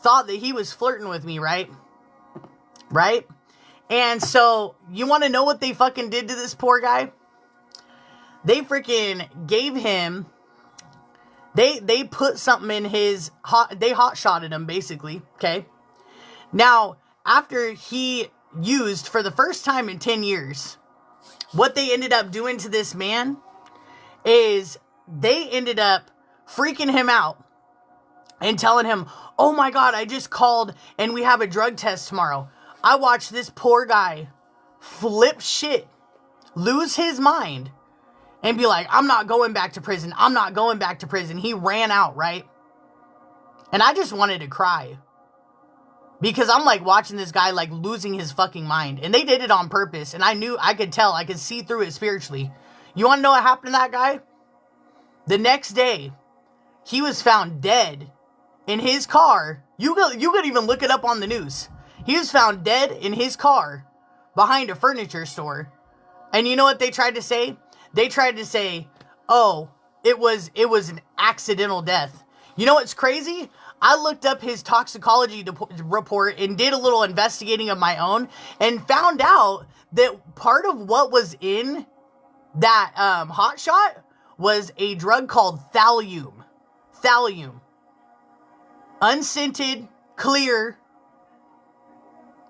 thought that he was flirting with me, right? And so, you want to know what they fucking did to this poor guy? They freaking gave him, they put something in his, they hot-shotted him, basically, okay? Now, after he used, for the first time in 10 years, what they ended up doing to this man is they ended up freaking him out and telling him, oh my God, I just called and we have a drug test tomorrow. I watched this poor guy flip shit, lose his mind, and be like, I'm not going back to prison. I'm not going back to prison. He ran out, right? And I just wanted to cry. Because I'm like watching this guy like losing his fucking mind. And they did it on purpose. And I could tell, I could see through it spiritually. You want to know what happened to that guy? The next day, he was found dead in his car. You could even look it up on the news. He was found dead in his car behind a furniture store. And you know what they tried to say? They tried to say, oh, it was an accidental death. You know what's crazy? I looked up his toxicology report and did a little investigating of my own and found out that part of what was in that hot shot was a drug called thallium. Thallium. Unscented, clear,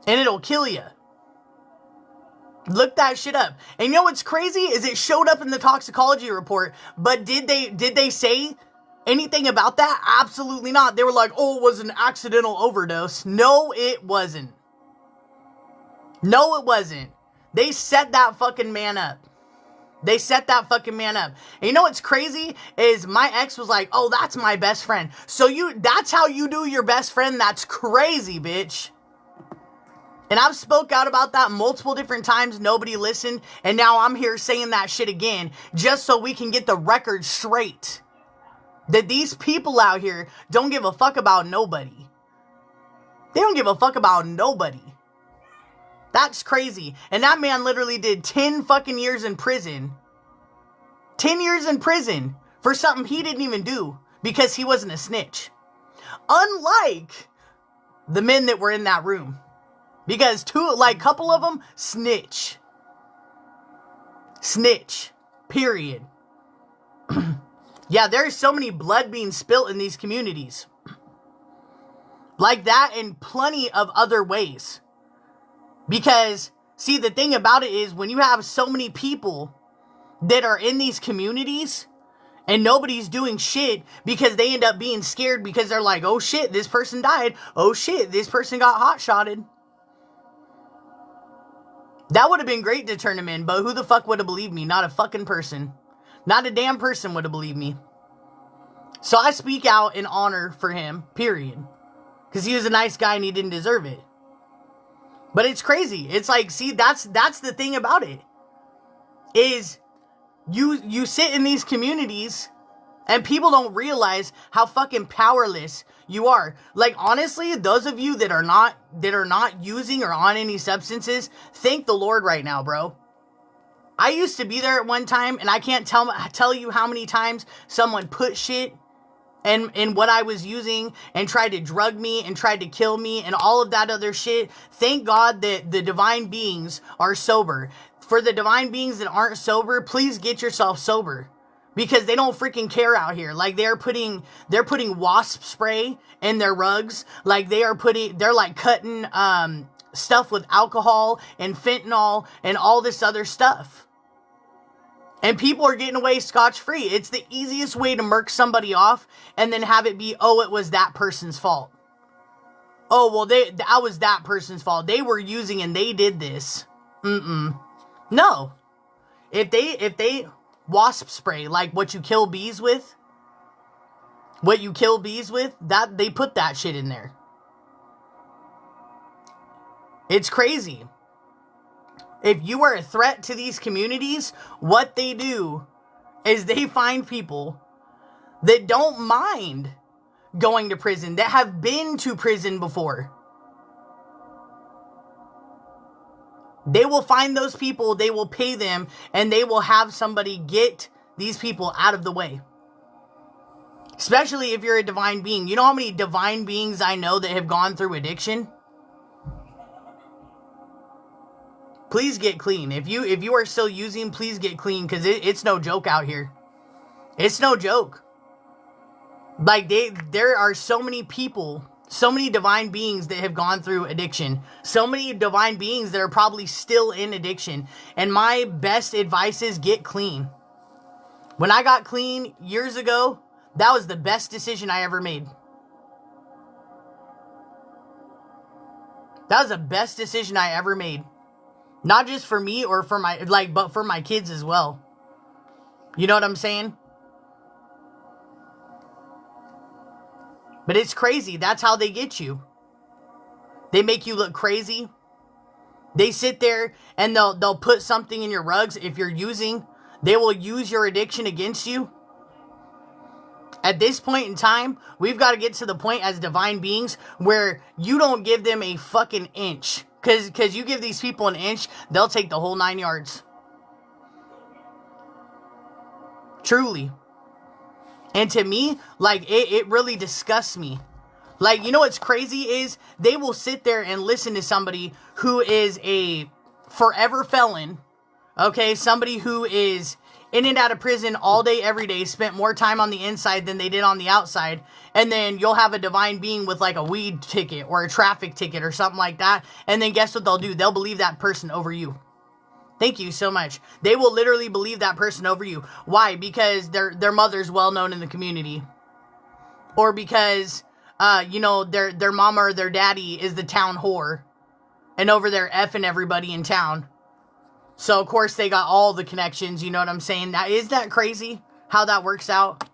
and it'll kill you. Look that shit up. And you know what's crazy is it showed up in the toxicology report, but did they say anything about that? Absolutely not. They were like, oh, it was an accidental overdose. No, it wasn't. No, it wasn't. They set that fucking man up. They set that fucking man up. And you know what's crazy is my ex was like, oh, that's my best friend. So that's how you do your best friend? That's crazy, bitch. And I've spoke out about that multiple different times. Nobody listened. And now I'm here saying that shit again. Just so we can get the record straight. That these people out here don't give a fuck about nobody. They don't give a fuck about nobody. That's crazy. And that man literally did 10 fucking years in prison. 10 years in prison for something he didn't even do. Because he wasn't a snitch. Unlike the men that were in that room. Because couple of them, snitch. Snitch. Period. Yeah, there's so many blood being spilt in these communities. Like that and plenty of other ways. Because, see, the thing about it is when you have so many people that are in these communities and nobody's doing shit because they end up being scared because they're like, oh shit, this person died. Oh shit, this person got hot-shotted. That would have been great to turn him in, but who the fuck would have believed me? Not a fucking person. Not a damn person would have believed me. So I speak out in honor for him, period. Because he was a nice guy and he didn't deserve it. But it's crazy. It's like, see, that's the thing about it. Is you sit in these communities and people don't realize how fucking powerless you are. Like, honestly, those of you that are not using or on any substances, thank the Lord right now, bro. I used to be there at one time, and I can't tell you how many times someone put shit in what I was using and tried to drug me and tried to kill me and all of that other shit. Thank God that the divine beings are sober. For the divine beings that aren't sober, please get yourself sober. Because they don't freaking care out here. Like they're putting wasp spray in their rugs. Like they're like cutting stuff with alcohol and fentanyl and all this other stuff. And people are getting away scotch-free. It's the easiest way to murk somebody off and then have it be, oh, it was that person's fault. Oh, well, that was that person's fault. They were using and they did this. No. If they wasp spray, like what you kill bees with, that they put that shit in there. It's crazy. If you are a threat to these communities, what they do is they find people that don't mind going to prison, that have been to prison before. They will find those people, they will pay them, and they will have somebody get these people out of the way. Especially if you're a divine being. You know how many divine beings I know that have gone through addiction? please get clean. If you are still using, please get clean, because it's no joke out here. It's no joke. Like, there are so many people, so many divine beings that have gone through addiction. So many divine beings that are probably still in addiction. And my best advice is get clean. When I got clean years ago, that was the best decision I ever made. That was the best decision I ever made. Not just for me or for my, like, but for my kids as well. You know what I'm saying? But it's crazy. That's how they get you. They make you look crazy. They sit there and they'll put something in your rugs. If you're using, they will use your addiction against you. At this point in time, we've got to get to the point as divine beings where you don't give them a fucking inch. Because you give these people an inch, they'll take the whole 9 yards. Truly. And to me, like, it really disgusts me. Like, you know what's crazy is they will sit there and listen to somebody who is a forever felon. Okay, somebody who is in and out of prison all day, every day, spent more time on the inside than they did on the outside. And then you'll have a divine being with like a weed ticket or a traffic ticket or something like that. And then guess what they'll do? They'll believe that person over you. Thank you so much. They will literally believe that person over you. Why? Because their mother's well known in the community. Or because, you know, their mama or their daddy is the town whore. And over there effing everybody in town. So, of course, they got all the connections. You know what I'm saying? Now, is that crazy how that works out?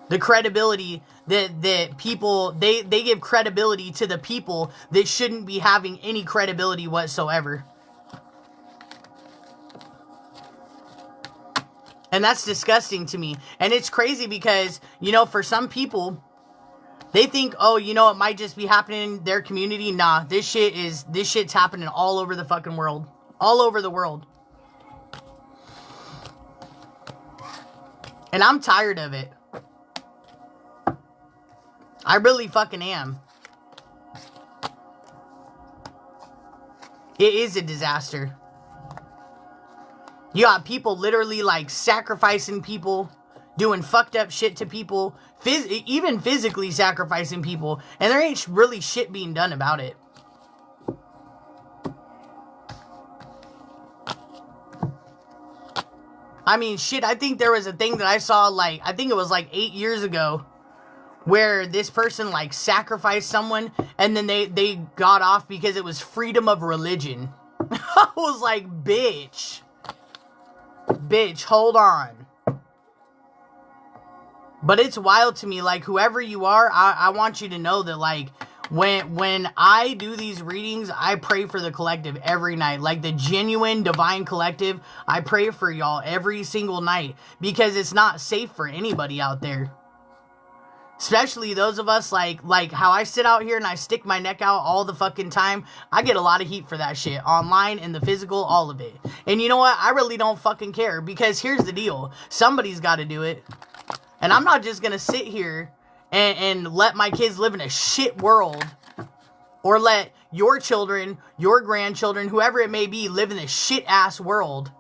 The credibility that people, they give credibility to the people that shouldn't be having any credibility whatsoever. And that's disgusting to me. And it's crazy because, you know, for some people, they think, oh, you know, it might just be happening in their community. Nah, this shit's happening all over the fucking world. All over the world. And I'm tired of it. I really fucking am. It is a disaster. You got people literally like sacrificing people, doing fucked up shit to people, even physically sacrificing people, and there ain't really shit being done about it. I mean, shit, I think there was a thing that I saw, like, I think it was like 8 years ago, where this person like sacrificed someone, and then they got off because it was freedom of religion. I was like, bitch, hold on. But it's wild to me, like, whoever you are, I want you to know that, like, when I do these readings, I pray for the collective every night. Like, the genuine divine collective, I pray for y'all every single night, because it's not safe for anybody out there. Especially those of us, like how I sit out here and I stick my neck out all the fucking time. I get a lot of heat for that shit. Online, in the physical, all of it. And you know what? I really don't fucking care. Because here's the deal. Somebody's got to do it. And I'm not just going to sit here and let my kids live in a shit world. Or let your children, your grandchildren, whoever it may be, live in this shit ass world.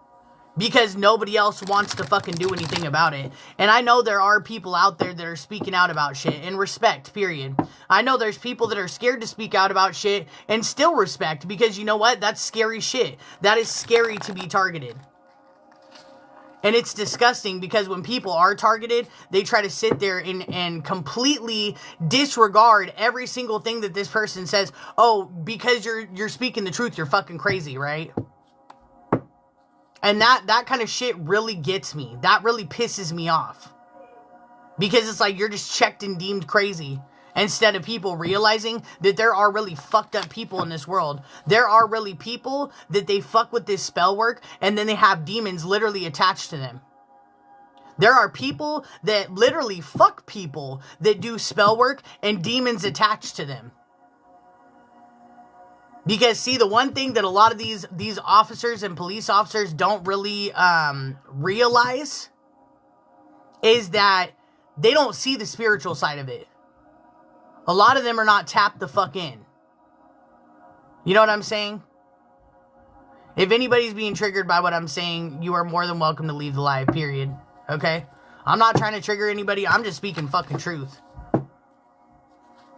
Because nobody else wants to fucking do anything about it. And I know there are people out there that are speaking out about shit. And respect, period. I know there's people that are scared to speak out about shit. And still respect. Because you know what? That's scary shit. That is scary to be targeted. And it's disgusting because when people are targeted, they try to sit there and completely disregard every single thing that this person says. Oh, because you're speaking the truth, you're fucking crazy, right? And that kind of shit really gets me. That really pisses me off. Because it's like you're just checked and deemed crazy. Instead of people realizing that there are really fucked up people in this world. There are really people that they fuck with this spell work and then they have demons literally attached to them. There are people that literally fuck people that do spell work and demons attached to them. Because, see, the one thing that a lot of these officers and police officers don't really realize is that they don't see the spiritual side of it. A lot of them are not tapped the fuck in. You know what I'm saying? If anybody's being triggered by what I'm saying, you are more than welcome to leave the live, period. Okay? I'm not trying to trigger anybody. I'm just speaking fucking truth.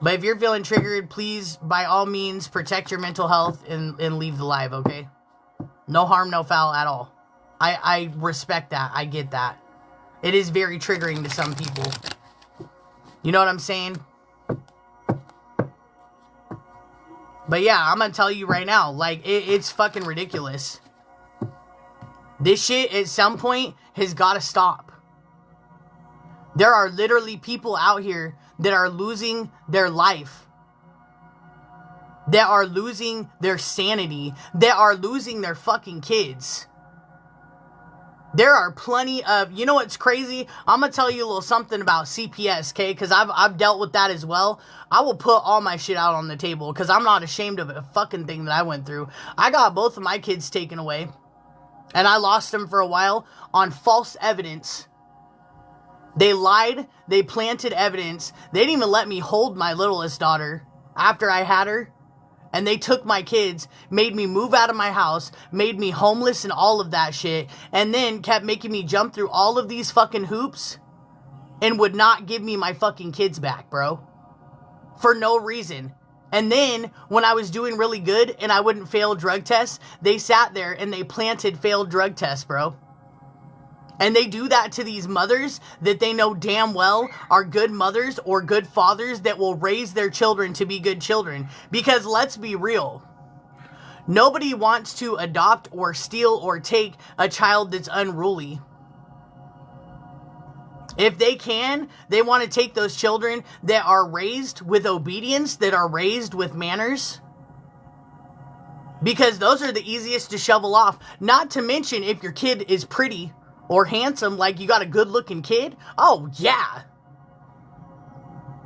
But if you're feeling triggered, please, by all means, protect your mental health and leave the live, okay? No harm, no foul at all. I respect that. I get that. It is very triggering to some people. You know what I'm saying? But yeah, I'm gonna tell you right now, like, it's fucking ridiculous. This shit, at some point, has gotta stop. There are literally people out here that are losing their life. That are losing their sanity. That are losing their fucking kids. There are plenty of... You know what's crazy? I'm going to tell you a little something about CPS, okay? Because I've dealt with that as well. I will put all my shit out on the table because I'm not ashamed of a fucking thing that I went through. I got both of my kids taken away. And I lost them for a while on false evidence. They lied. They planted evidence. They didn't even let me hold my littlest daughter after I had her. And they took my kids, made me move out of my house, made me homeless and all of that shit, and then kept making me jump through all of these fucking hoops and would not give me my fucking kids back, bro. For no reason. And then, when I was doing really good and I wouldn't fail drug tests, they sat there and they planted failed drug tests, bro. And they do that to these mothers that they know damn well are good mothers or good fathers that will raise their children to be good children. Because let's be real. Nobody wants to adopt or steal or take a child that's unruly. If they can, they want to take those children that are raised with obedience, that are raised with manners. Because those are the easiest to shovel off. Not to mention if your kid is pretty or handsome, like you got a good looking kid. Oh, yeah.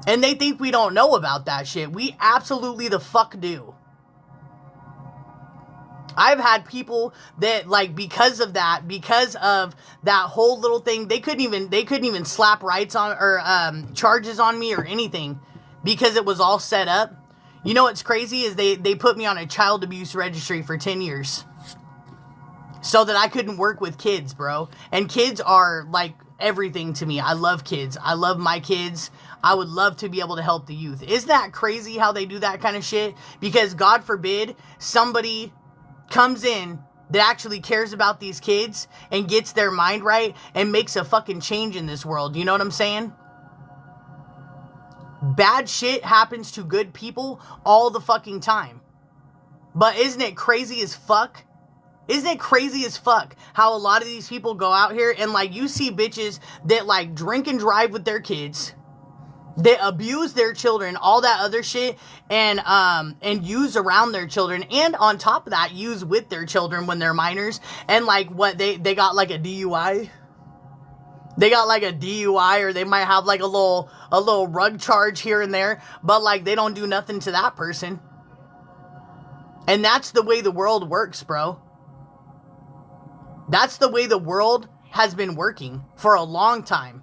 And they think we don't know about that shit. We absolutely the fuck do. I've had people that, like, because of that whole little thing, they couldn't even slap rights on, or charges on me or anything because it was all set up. You know what's crazy is they put me on a child abuse registry for 10 years. So that I couldn't work with kids, bro. And kids are, like, everything to me. I love kids. I love my kids. I would love to be able to help the youth. Isn't that crazy how they do that kind of shit? Because, God forbid, somebody comes in that actually cares about these kids and gets their mind right and makes a fucking change in this world. You know what I'm saying? Bad shit happens to good people all the fucking time. But isn't it crazy as fuck? Isn't it crazy as fuck how a lot of these people go out here and, like, you see bitches that, like, drink and drive with their kids, that abuse their children, all that other shit, and use around their children, and on top of that, use with their children when they're minors, and, like, what, they got, like, a DUI? They got, like, a DUI, or they might have, like, a little rug charge here and there, but, like, they don't do nothing to that person. And that's the way the world works, bro. That's the way the world has been working for a long time.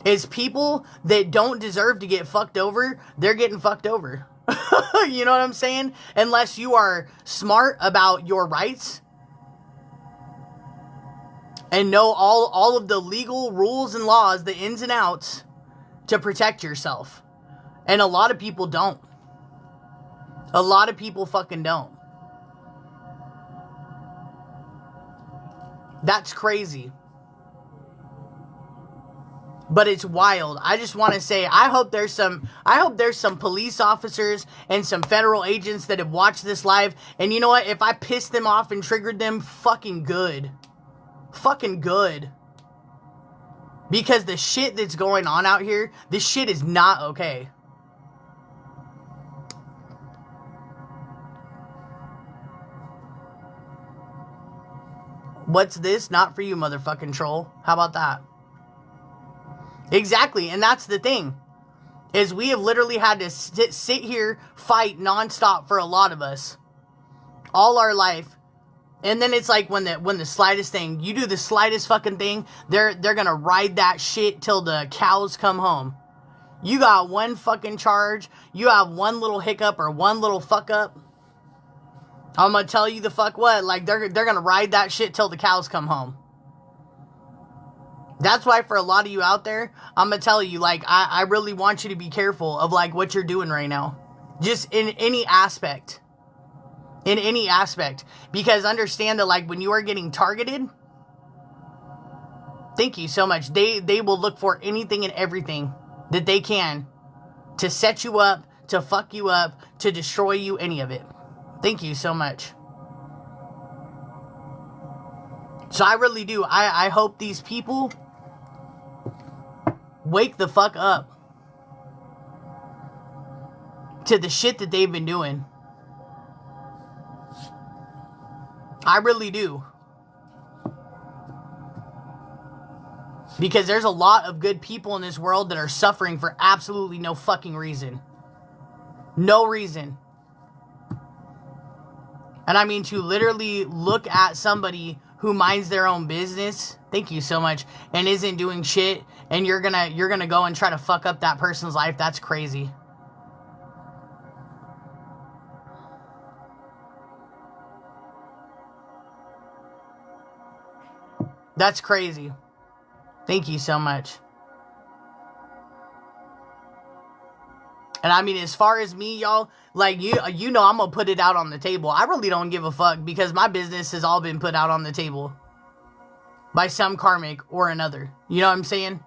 Is people that don't deserve to get fucked over, they're getting fucked over. You know what I'm saying? Unless you are smart about your rights and know all of the legal rules and laws, the ins and outs, to protect yourself. And a lot of people don't. A lot of people fucking don't. That's crazy. But it's wild. I just want to say, I hope there's some police officers and some federal agents that have watched this live. And you know what? If I pissed them off and triggered them, fucking good. Fucking good. Because the shit that's going on out here, this shit is not okay. What's this? Not for you, motherfucking troll. How about that? Exactly, and that's the thing. Is we have literally had to sit here, fight nonstop for a lot of us. All our life. And then it's like when the slightest thing, you do the slightest fucking thing, they're gonna ride that shit till the cows come home. You got one fucking charge, you have one little hiccup or one little fuck up, I'm gonna tell you the fuck what, like, they're gonna ride that shit till the cows come home. That's why for a lot of you out there, I'm gonna tell you, like, I really want you to be careful of, like, what you're doing right now. Just in any aspect. In any aspect. Because understand that, like, when you are getting targeted, thank you so much, they will look for anything and everything that they can to set you up, to fuck you up, to destroy you, any of it. Thank you so much. So I really do. I hope these people wake the fuck up to the shit that they've been doing. I really do. Because there's a lot of good people in this world that are suffering for absolutely no fucking reason. No reason. And I mean, to literally look at somebody who minds their own business, thank you so much, and isn't doing shit, and you're gonna go and try to fuck up that person's life, that's crazy. That's crazy. Thank you so much. And I mean, as far as me, y'all, like, you know I'm gonna put it out on the table. I really don't give a fuck because my business has all been put out on the table by some karmic or another. You know what I'm saying?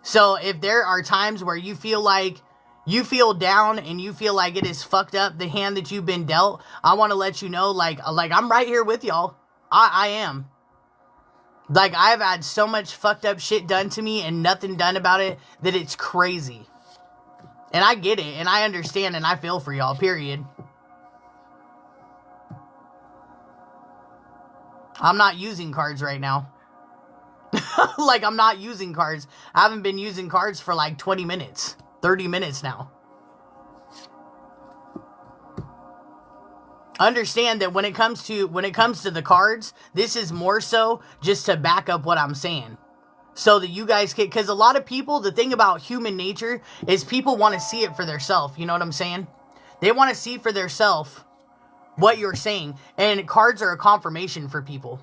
So if there are times where you feel like you feel down and you feel like it is fucked up, the hand that you've been dealt, I want to let you know, like I'm right here with y'all. I am. Like, I've had so much fucked up shit done to me and nothing done about it that it's crazy. And I get it, and I understand, and I feel for y'all, period. I'm not using cards right now. Like, I'm not using cards. I haven't been using cards for like 20 minutes, 30 minutes now. Understand that when it comes to the cards, this is more so just to back up what I'm saying. So that you guys can, because a lot of people, the thing about human nature is people want to see it for themselves. You know what I'm saying? They want to see for themselves what you're saying. And cards are a confirmation for people.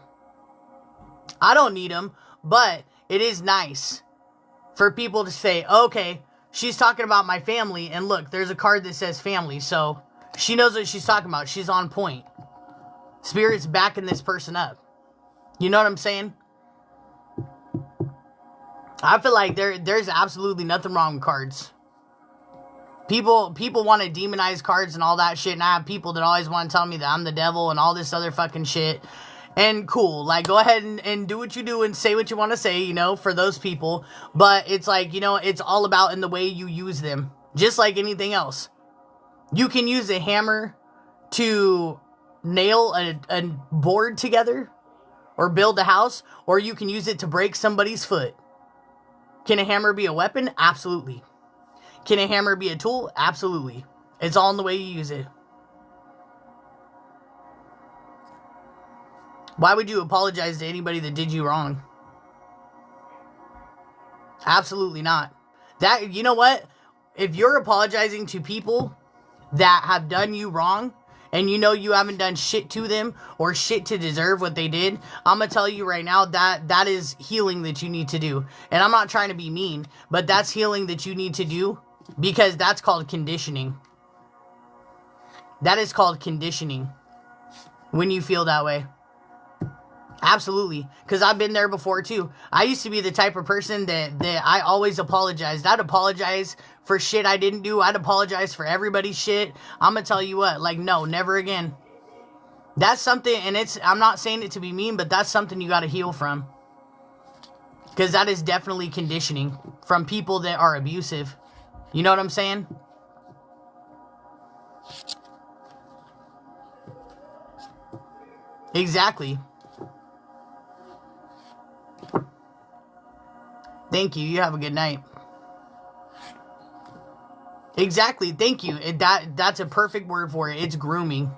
I don't need them, but it is nice for people to say, okay, she's talking about my family, and look, there's a card that says family, so she knows what she's talking about. She's on point. Spirit's backing this person up. You know what I'm saying? I feel like there's absolutely nothing wrong with cards. People want to demonize cards and all that shit, and I have people that always want to tell me that I'm the devil and all this other fucking shit. And cool, like, go ahead and do what you do and say what you want to say, you know, for those people. But it's like, you know, it's all about in the way you use them. Just like anything else. You can use a hammer to nail a board together or build a house, or you can use it to break somebody's foot. Can a hammer be a weapon? Absolutely. Can a hammer be a tool? Absolutely. It's all in the way you use it. Why would you apologize to anybody that did you wrong? Absolutely not. That, you know what? If you're apologizing to people that have done you wrong, and you know you haven't done shit to them or shit to deserve what they did, I'm going to tell you right now that is healing that you need to do. And I'm not trying to be mean, but that's healing that you need to do because that's called conditioning. That is called conditioning when you feel that way. Absolutely. Because I've been there before too. I used to be the type of person that I always apologized. I'd apologize for shit I didn't do. I'd apologize for everybody's shit. I'm going to tell you what, like, no, never again. That's something, and I'm not saying it to be mean, but that's something you got to heal from. Because that is definitely conditioning from people that are abusive. You know what I'm saying? Exactly. Thank you. You have a good night. Exactly. Thank you. That's a perfect word for it. It's grooming.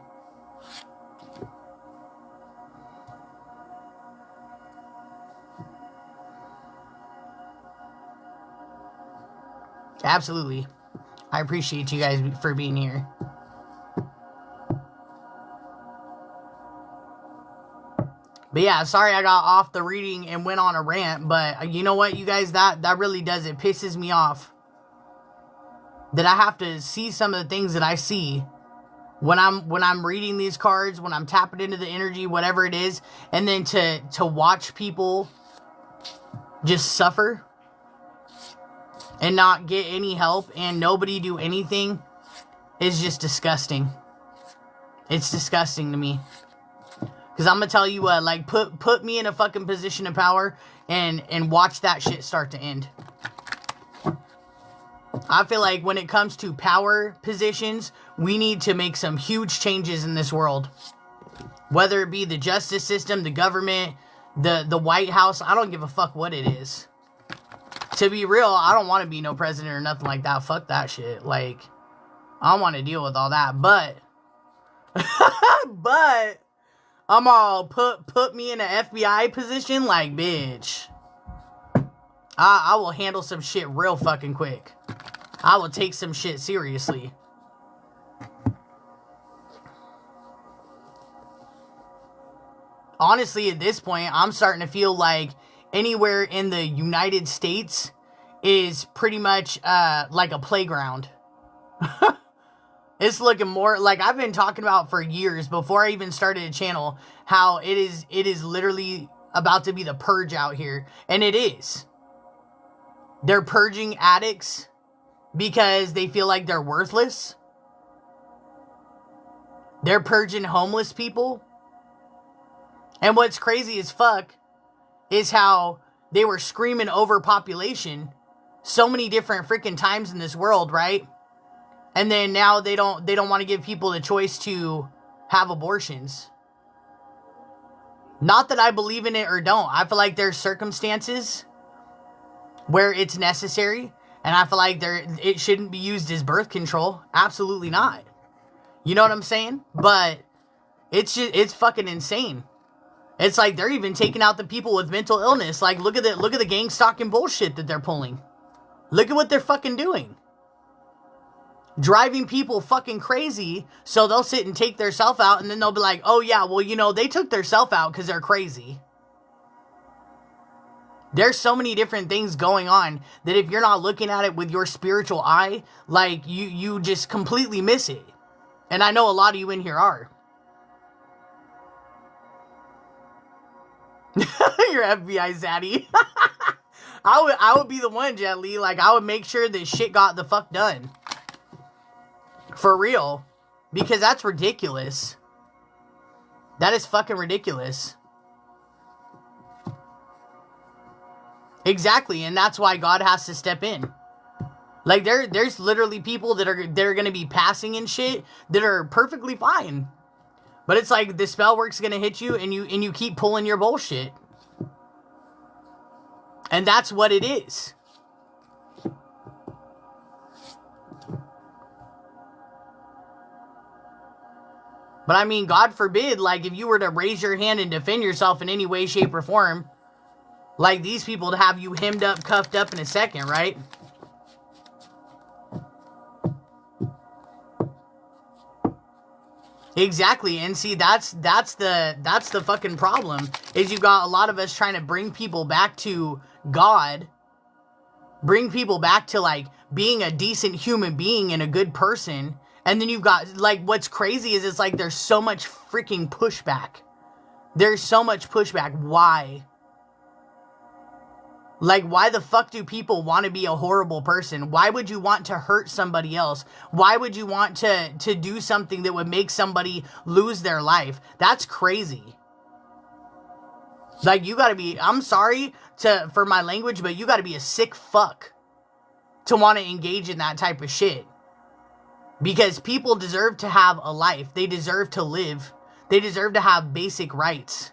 Absolutely. I appreciate you guys for being here. But yeah, sorry I got off the reading and went on a rant, but you know what, you guys, that really does, it pisses me off that I have to see some of the things that I see when I'm reading these cards, when I'm tapping into the energy, whatever it is, and then to watch people just suffer and not get any help and nobody do anything is just disgusting. It's disgusting to me. Because I'm going to tell you what, like, put me in a fucking position of power and watch that shit start to end. I feel like when it comes to power positions, we need to make some huge changes in this world. Whether it be the justice system, the government, the White House, I don't give a fuck what it is. To be real, I don't want to be no president or nothing like that. Fuck that shit. Like, I don't want to deal with all that. But, but, I'm all put me in an FBI position, like, bitch. I will handle some shit real fucking quick. I will take some shit seriously. Honestly, at this point, I'm starting to feel like anywhere in the United States is pretty much like a playground. It's looking more like I've been talking about for years before I even started a channel how it is literally about to be the purge out here. And it is. They're purging addicts because they feel like they're worthless. They're purging homeless people. And what's crazy as fuck is how they were screaming overpopulation so many different freaking times in this world, right? And then now they don't want to give people the choice to have abortions. Not that I believe in it or don't. I feel like there's circumstances where it's necessary, and I feel like it shouldn't be used as birth control. Absolutely not. You know what I'm saying? But it's fucking insane. It's like they're even taking out the people with mental illness. Like, look at the gang stalking bullshit that they're pulling. Look at what they're fucking doing. Driving people fucking crazy so they'll sit and take their self out, and then they'll be like, oh yeah, well, you know, they took their self out because they're crazy. There's so many different things going on that if you're not looking at it with your spiritual eye, like, you just completely miss it. And I know a lot of you in here are. Your FBI zaddy. I would be the one, Jet Li. Like, I would make sure that shit got the fuck done. For real. Because that's ridiculous. That is fucking ridiculous. Exactly, and that's why God has to step in. Like, there's literally people that are going to be passing and shit that are perfectly fine. But it's like the spell work's going to hit you and you keep pulling your bullshit. And that's what it is. But I mean, God forbid, like, if you were to raise your hand and defend yourself in any way, shape, or form, like these people to have you hemmed up, cuffed up in a second, right? Exactly. And see, that's the fucking problem, is you got a lot of us trying to bring people back to God, bring people back to, like, being a decent human being and a good person. And then you've got, like, what's crazy is it's like there's so much freaking pushback. There's so much pushback. Why? Like, why the fuck do people want to be a horrible person? Why would you want to hurt somebody else? Why would you want to do something that would make somebody lose their life? That's crazy. Like, you gotta be, I'm sorry for my language, but you gotta be a sick fuck to want to engage in that type of shit. Because people deserve to have a life. They deserve to live. They deserve to have basic rights.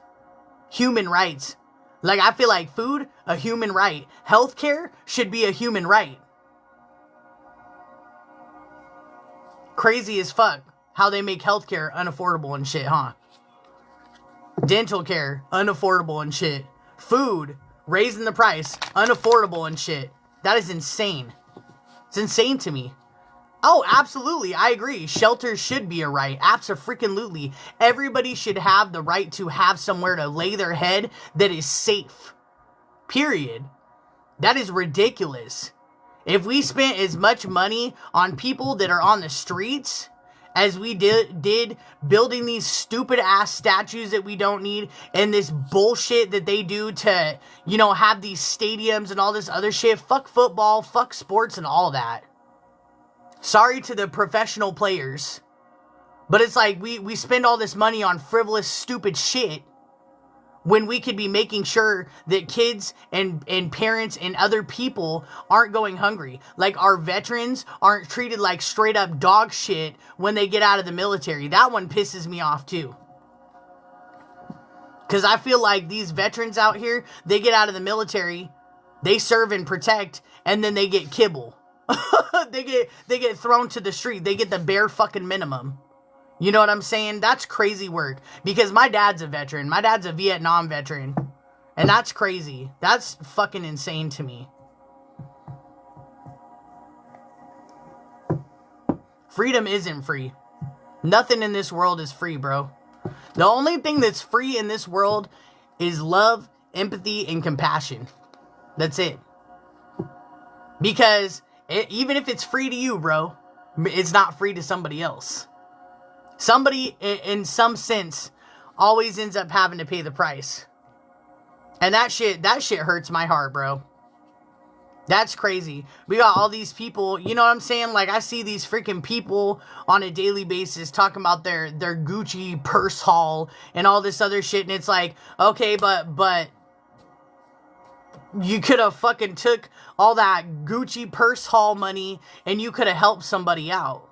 Human rights. Like, I feel like food, a human right. Healthcare should be a human right. Crazy as fuck how they make healthcare unaffordable and shit, huh? Dental care, unaffordable and shit. Food, raising the price, unaffordable and shit. That is insane. It's insane to me. Oh, absolutely. I agree. Shelter should be a right. Abso-freaking-lutely. Everybody should have the right to have somewhere to lay their head that is safe. Period. That is ridiculous. If we spent as much money on people that are on the streets as we did building these stupid ass statues that we don't need, and this bullshit that they do to, you know, have these stadiums and all this other shit, fuck football, fuck sports and all that. Sorry to the professional players, but it's like we spend all this money on frivolous, stupid shit when we could be making sure that kids and parents and other people aren't going hungry. Like our veterans aren't treated like straight up dog shit when they get out of the military. That one pisses me off too. Because I feel like these veterans out here, they get out of the military, they serve and protect, and then they get kibble. they get thrown to the street. They get the bare fucking minimum. You know what I'm saying? That's crazy work. Because my dad's a veteran. My dad's a Vietnam veteran. And that's crazy. That's fucking insane to me. Freedom isn't free. Nothing in this world is free, bro. The only thing that's free in this world is love, empathy, and compassion. That's it. Because even if it's free to you, bro, it's not free to somebody else. Somebody, in some sense, always ends up having to pay the price. And that shit hurts my heart, bro. That's crazy. We got all these people, you know what I'm saying? Like, I see these freaking people on a daily basis talking about their Gucci purse haul and all this other shit. And it's like, okay, but you could have fucking took all that Gucci purse haul money and you could have helped somebody out.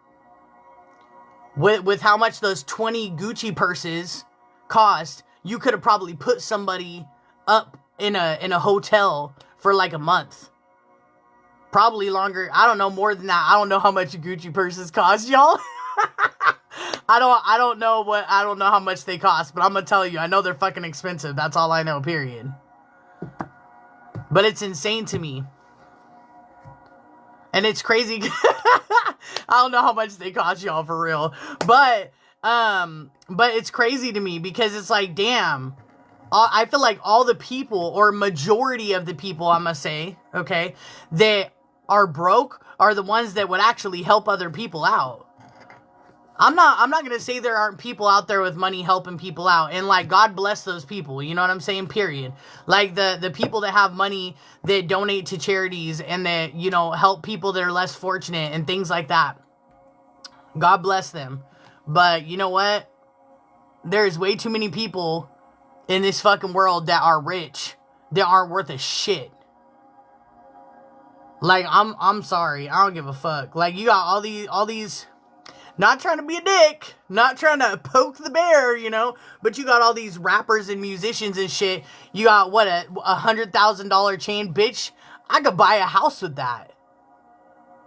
With how much those 20 Gucci purses cost, you could have probably put somebody up in a hotel for like a month. Probably longer. I don't know, more than that. I don't know how much Gucci purses cost, y'all. I don't know how much they cost, but I'm gonna tell you, I know they're fucking expensive. That's all I know, period. But it's insane to me. And it's crazy. I don't know how much they cost, y'all, for real. But it's crazy to me because it's like, damn. I feel like all the people, or majority of the people, I must say, okay, that are broke are the ones that would actually help other people out. I'm not going to say there aren't people out there with money helping people out. And, like, God bless those people. You know what I'm saying? Period. Like, the people that have money that donate to charities and that, you know, help people that are less fortunate and things like that. God bless them. But, you know what? There's way too many people in this fucking world that are rich that aren't worth a shit. Like, I'm sorry. I don't give a fuck. Like, you got all these... Not trying to be a dick, not trying to poke the bear, you know, but you got all these rappers and musicians and shit. You got, what, a $100,000 chain? Bitch, I could buy a house with that.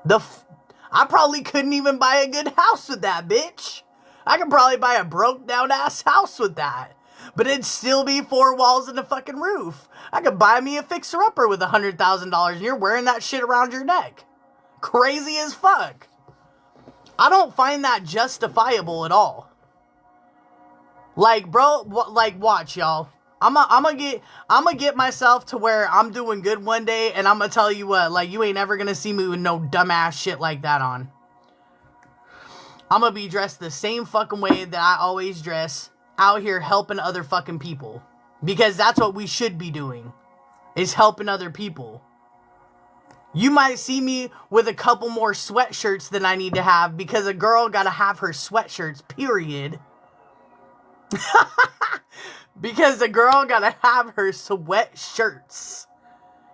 I probably couldn't even buy a good house with that, bitch. I could probably buy a broke down ass house with that. But it'd still be 4 walls and a fucking roof. I could buy me a fixer-upper with $100,000 and you're wearing that shit around your neck. Crazy as fuck. I don't find that justifiable at all. Like, bro, like, watch, y'all. I'm gonna get myself to where I'm doing good one day, and I'm gonna tell you what, like, you ain't ever gonna see me with no dumbass shit like that on. I'm gonna be dressed the same fucking way that I always dress, out here helping other fucking people. Because that's what we should be doing, is helping other people. You might see me with a couple more sweatshirts than I need to have because a girl gotta have her sweatshirts, period. Because a girl gotta have her sweatshirts.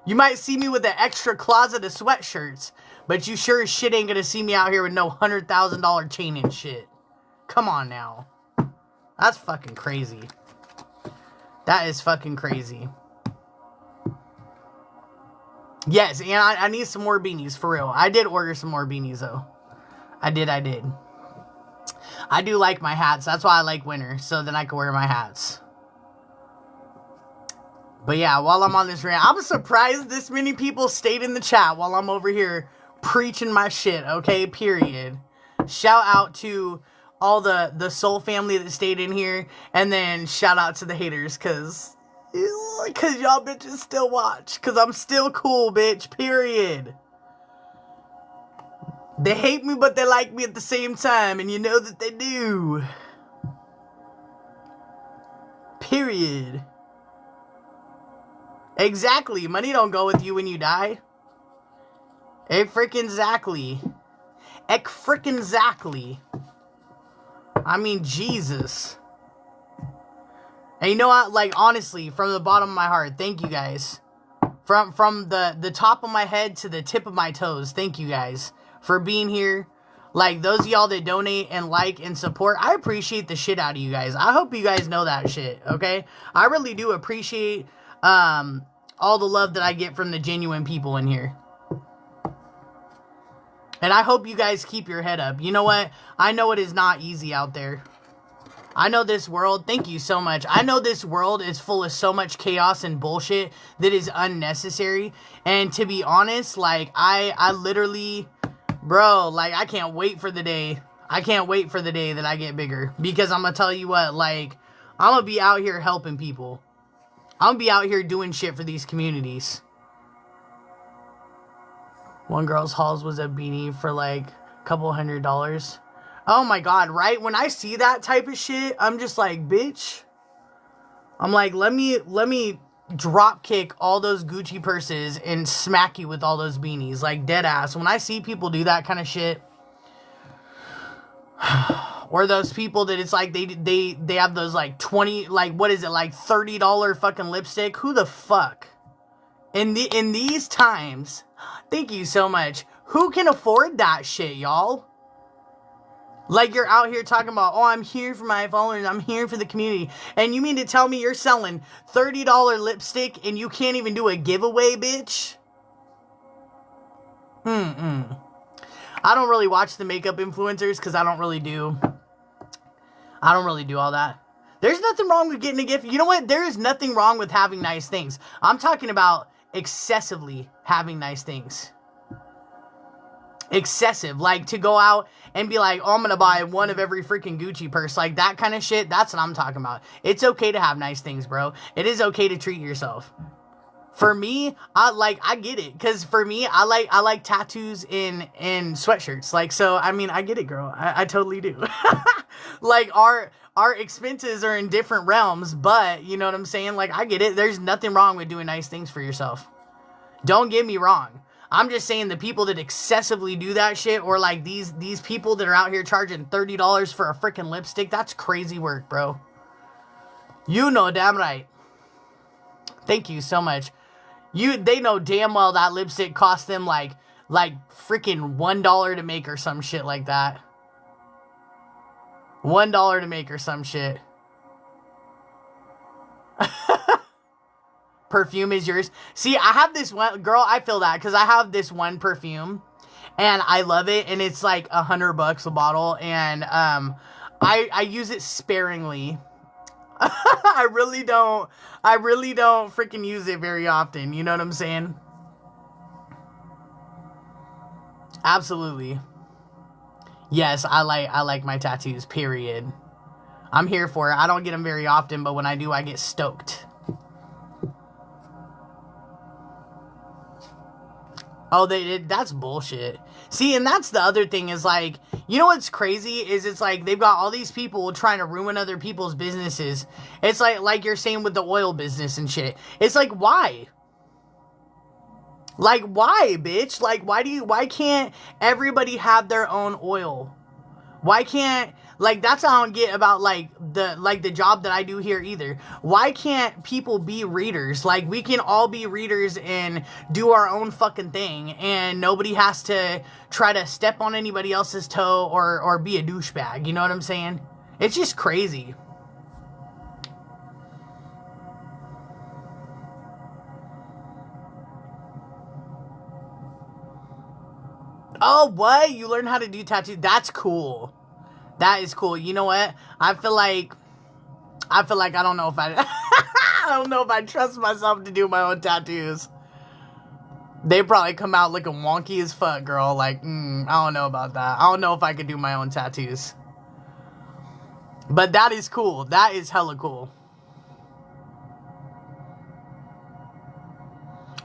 You might see me with an extra closet of sweatshirts, but you sure as shit ain't gonna see me out here with no $100,000 chain and shit. Come on now. That's fucking crazy. That is fucking crazy. Yes, and I need some more beanies, for real. I did order some more beanies, though. I did. I do like my hats. That's why I like winter, so then I can wear my hats. But yeah, while I'm on this rant, I'm surprised this many people stayed in the chat while I'm over here preaching my shit, okay? Period. Shout out to all the Soul family that stayed in here, and then shout out to the haters, cause y'all bitches still watch, cause I'm still cool, bitch, period. They hate me, but they like me at the same time, and you know that they do. Period. Exactly. Money don't go with you when you die. Frickin' exactly. I mean, Jesus. And you know what? Like, honestly, from the bottom of my heart, thank you guys. From the top of my head to the tip of my toes, thank you guys for being here. Like, those of y'all that donate and like and support, I appreciate the shit out of you guys. I hope you guys know that shit, okay? I really do appreciate all the love that I get from the genuine people in here. And I hope you guys keep your head up. You know what? I know it is not easy out there. I know this world, thank you so much. I know this world is full of so much chaos and bullshit that is unnecessary. And to be honest, like, I literally, bro, like, I can't wait for the day. I can't wait for the day that I get bigger. Because I'm going to tell you what, like, I'm going to be out here helping people. I'm going to be out here doing shit for these communities. One girl's hauls was a beanie for like a couple $100. Oh my God, right? When I see that type of shit, I'm just like, bitch. I'm like, let me drop kick all those Gucci purses and smack you with all those beanies. Like, dead ass. When I see people do that kind of shit, or those people that it's like they have those like 20, like, what is it, like $30 fucking lipstick? Who the fuck? In these times, thank you so much. Who can afford that shit, y'all? Like, you're out here talking about, oh, I'm here for my followers, I'm here for the community. And you mean to tell me you're selling $30 lipstick and you can't even do a giveaway, bitch? I don't really watch the makeup influencers because I don't really do all that. There's nothing wrong with getting a gift. You know what? There is nothing wrong with having nice things. I'm talking about excessively having nice things. Excessive. Like, to go out and be like, oh, I'm gonna buy one of every freaking Gucci purse. Like, that kind of shit. That's what I'm talking about. It's okay to have nice things, bro. It is okay to treat yourself. For me, I get it. Because for me, I like tattoos in sweatshirts. Like, so, I mean, I get it, girl. I totally do. Like, our expenses are in different realms, but, you know what I'm saying? Like, I get it. There's nothing wrong with doing nice things for yourself. Don't get me wrong. I'm just saying the people that excessively do that shit, or like these people that are out here charging $30 for a freaking lipstick, that's crazy work, bro. You know damn right. Thank you so much. They know damn well that lipstick cost them like freaking $1 to make or some shit like that. $1 to make or some shit. Perfume is yours. See, I have this one, girl, I feel that, because I have this one perfume, and I love it, and it's like $100 a bottle, and I use it sparingly. I really don't freaking use it very often, you know what I'm saying? Absolutely. Yes, I like my tattoos, period. I'm here for it. I don't get them very often, but when I do, I get stoked. Oh, that's bullshit. See, and that's the other thing is, like, you know what's crazy is it's like they've got all these people trying to ruin other people's businesses. It's like you're saying with the oil business and shit. It's like, why? Like, why, bitch? Like, why can't everybody have their own oil? Why can't, like, that's how I don't get about, like, the job that I do here either. Why can't people be readers? Like, we can all be readers and do our own fucking thing, and nobody has to try to step on anybody else's toe or be a douchebag, you know what I'm saying? It's just crazy. Oh, what? You learn how to do tattoos? That's cool. That is cool. You know what? I feel like I don't know if I I don't know if I trust myself to do my own tattoos. They probably come out looking wonky as fuck, girl. Like, I don't know about that. I don't know if I could do my own tattoos. But that is cool. That is hella cool.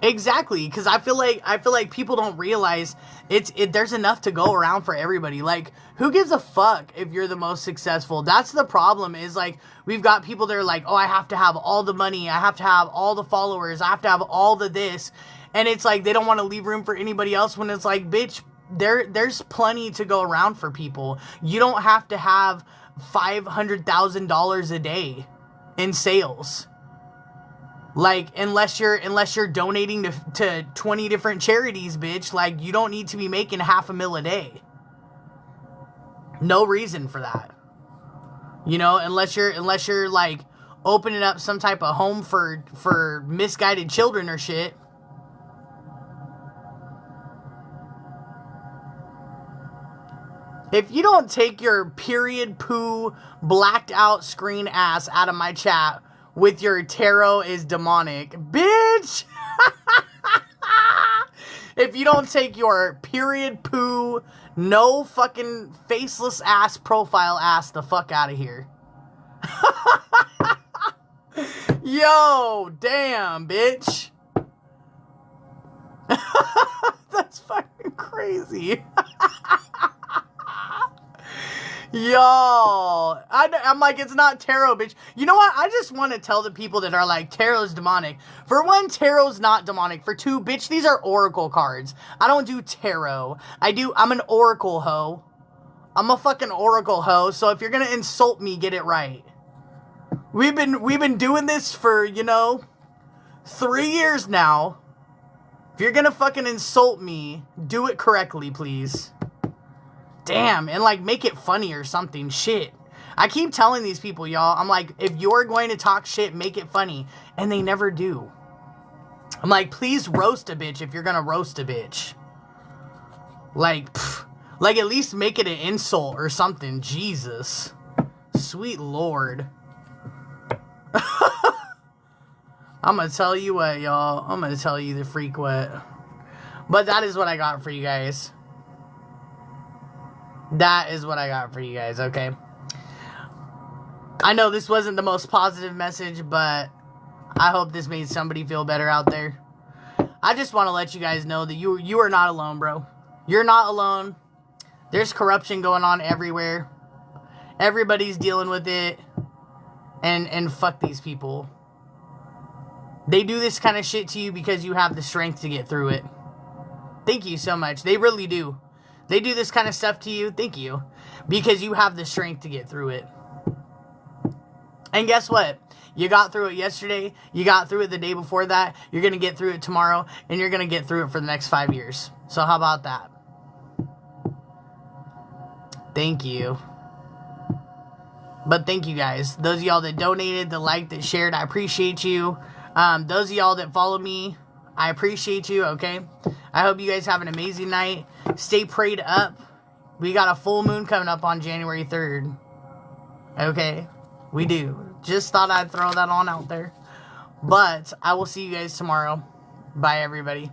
Exactly, because I feel like people don't realize there's enough to go around for everybody. Like, who gives a fuck if you're the most successful? That's the problem, is like, we've got people that are like, oh, I have to have all the money, I have to have all the followers, I have to have all the this, and it's like they don't want to leave room for anybody else, when it's like, bitch, there's plenty to go around for people. You don't have to have $500,000 a day in sales. Like, unless you're donating to 20 different charities, bitch, like, you don't need to be making $500,000 a day. No reason for that. You know, unless you're like opening up some type of home for misguided children or shit. If you don't take your period poo blacked out screen ass out of my chat with your tarot is demonic, bitch. If you don't take your period poo, no fucking faceless ass profile ass the fuck out of here. Yo, damn, bitch. That's fucking crazy. Yo, I'm like, it's not tarot, bitch. You know what? I just want to tell the people that are like, tarot's demonic. For one, tarot's not demonic. For two, bitch, these are oracle cards. I don't do tarot. I'm an oracle hoe. I'm a fucking oracle hoe. So if you're gonna insult me, get it right. We've been doing this for, 3 years now. If you're gonna fucking insult me, do it correctly, please. Damn, and like, make it funny or something. Shit. I keep telling these people, y'all, I'm like, if you're going to talk shit, make it funny. And they never do. I'm like, please roast a bitch if you're gonna roast a bitch. Like, like, at least make it an insult or something. Jesus. Sweet Lord. I'm gonna tell you what, y'all. I'm gonna tell you the freak what. But that is what I got for you guys. That is what I got for you guys, okay? I know this wasn't the most positive message, but I hope this made somebody feel better out there. I just want to let you guys know that you are not alone, bro. You're not alone. There's corruption going on everywhere. Everybody's dealing with it. And fuck these people. They do this kind of shit to you because you have the strength to get through it. Thank you so much. They really do. They do this kind of stuff to you, thank you, because you have the strength to get through it. And guess what? You got through it yesterday, you got through it the day before that, you're going to get through it tomorrow, and you're going to get through it for the next 5 years. So how about that? Thank you. But thank you guys. Those of y'all that donated, that liked, that shared, I appreciate you. Those of y'all that follow me, I appreciate you, okay? I hope you guys have an amazing night. Stay prayed up. We got a full moon coming up on January 3rd. Okay? We do. Just thought I'd throw that on out there. But I will see you guys tomorrow. Bye, everybody.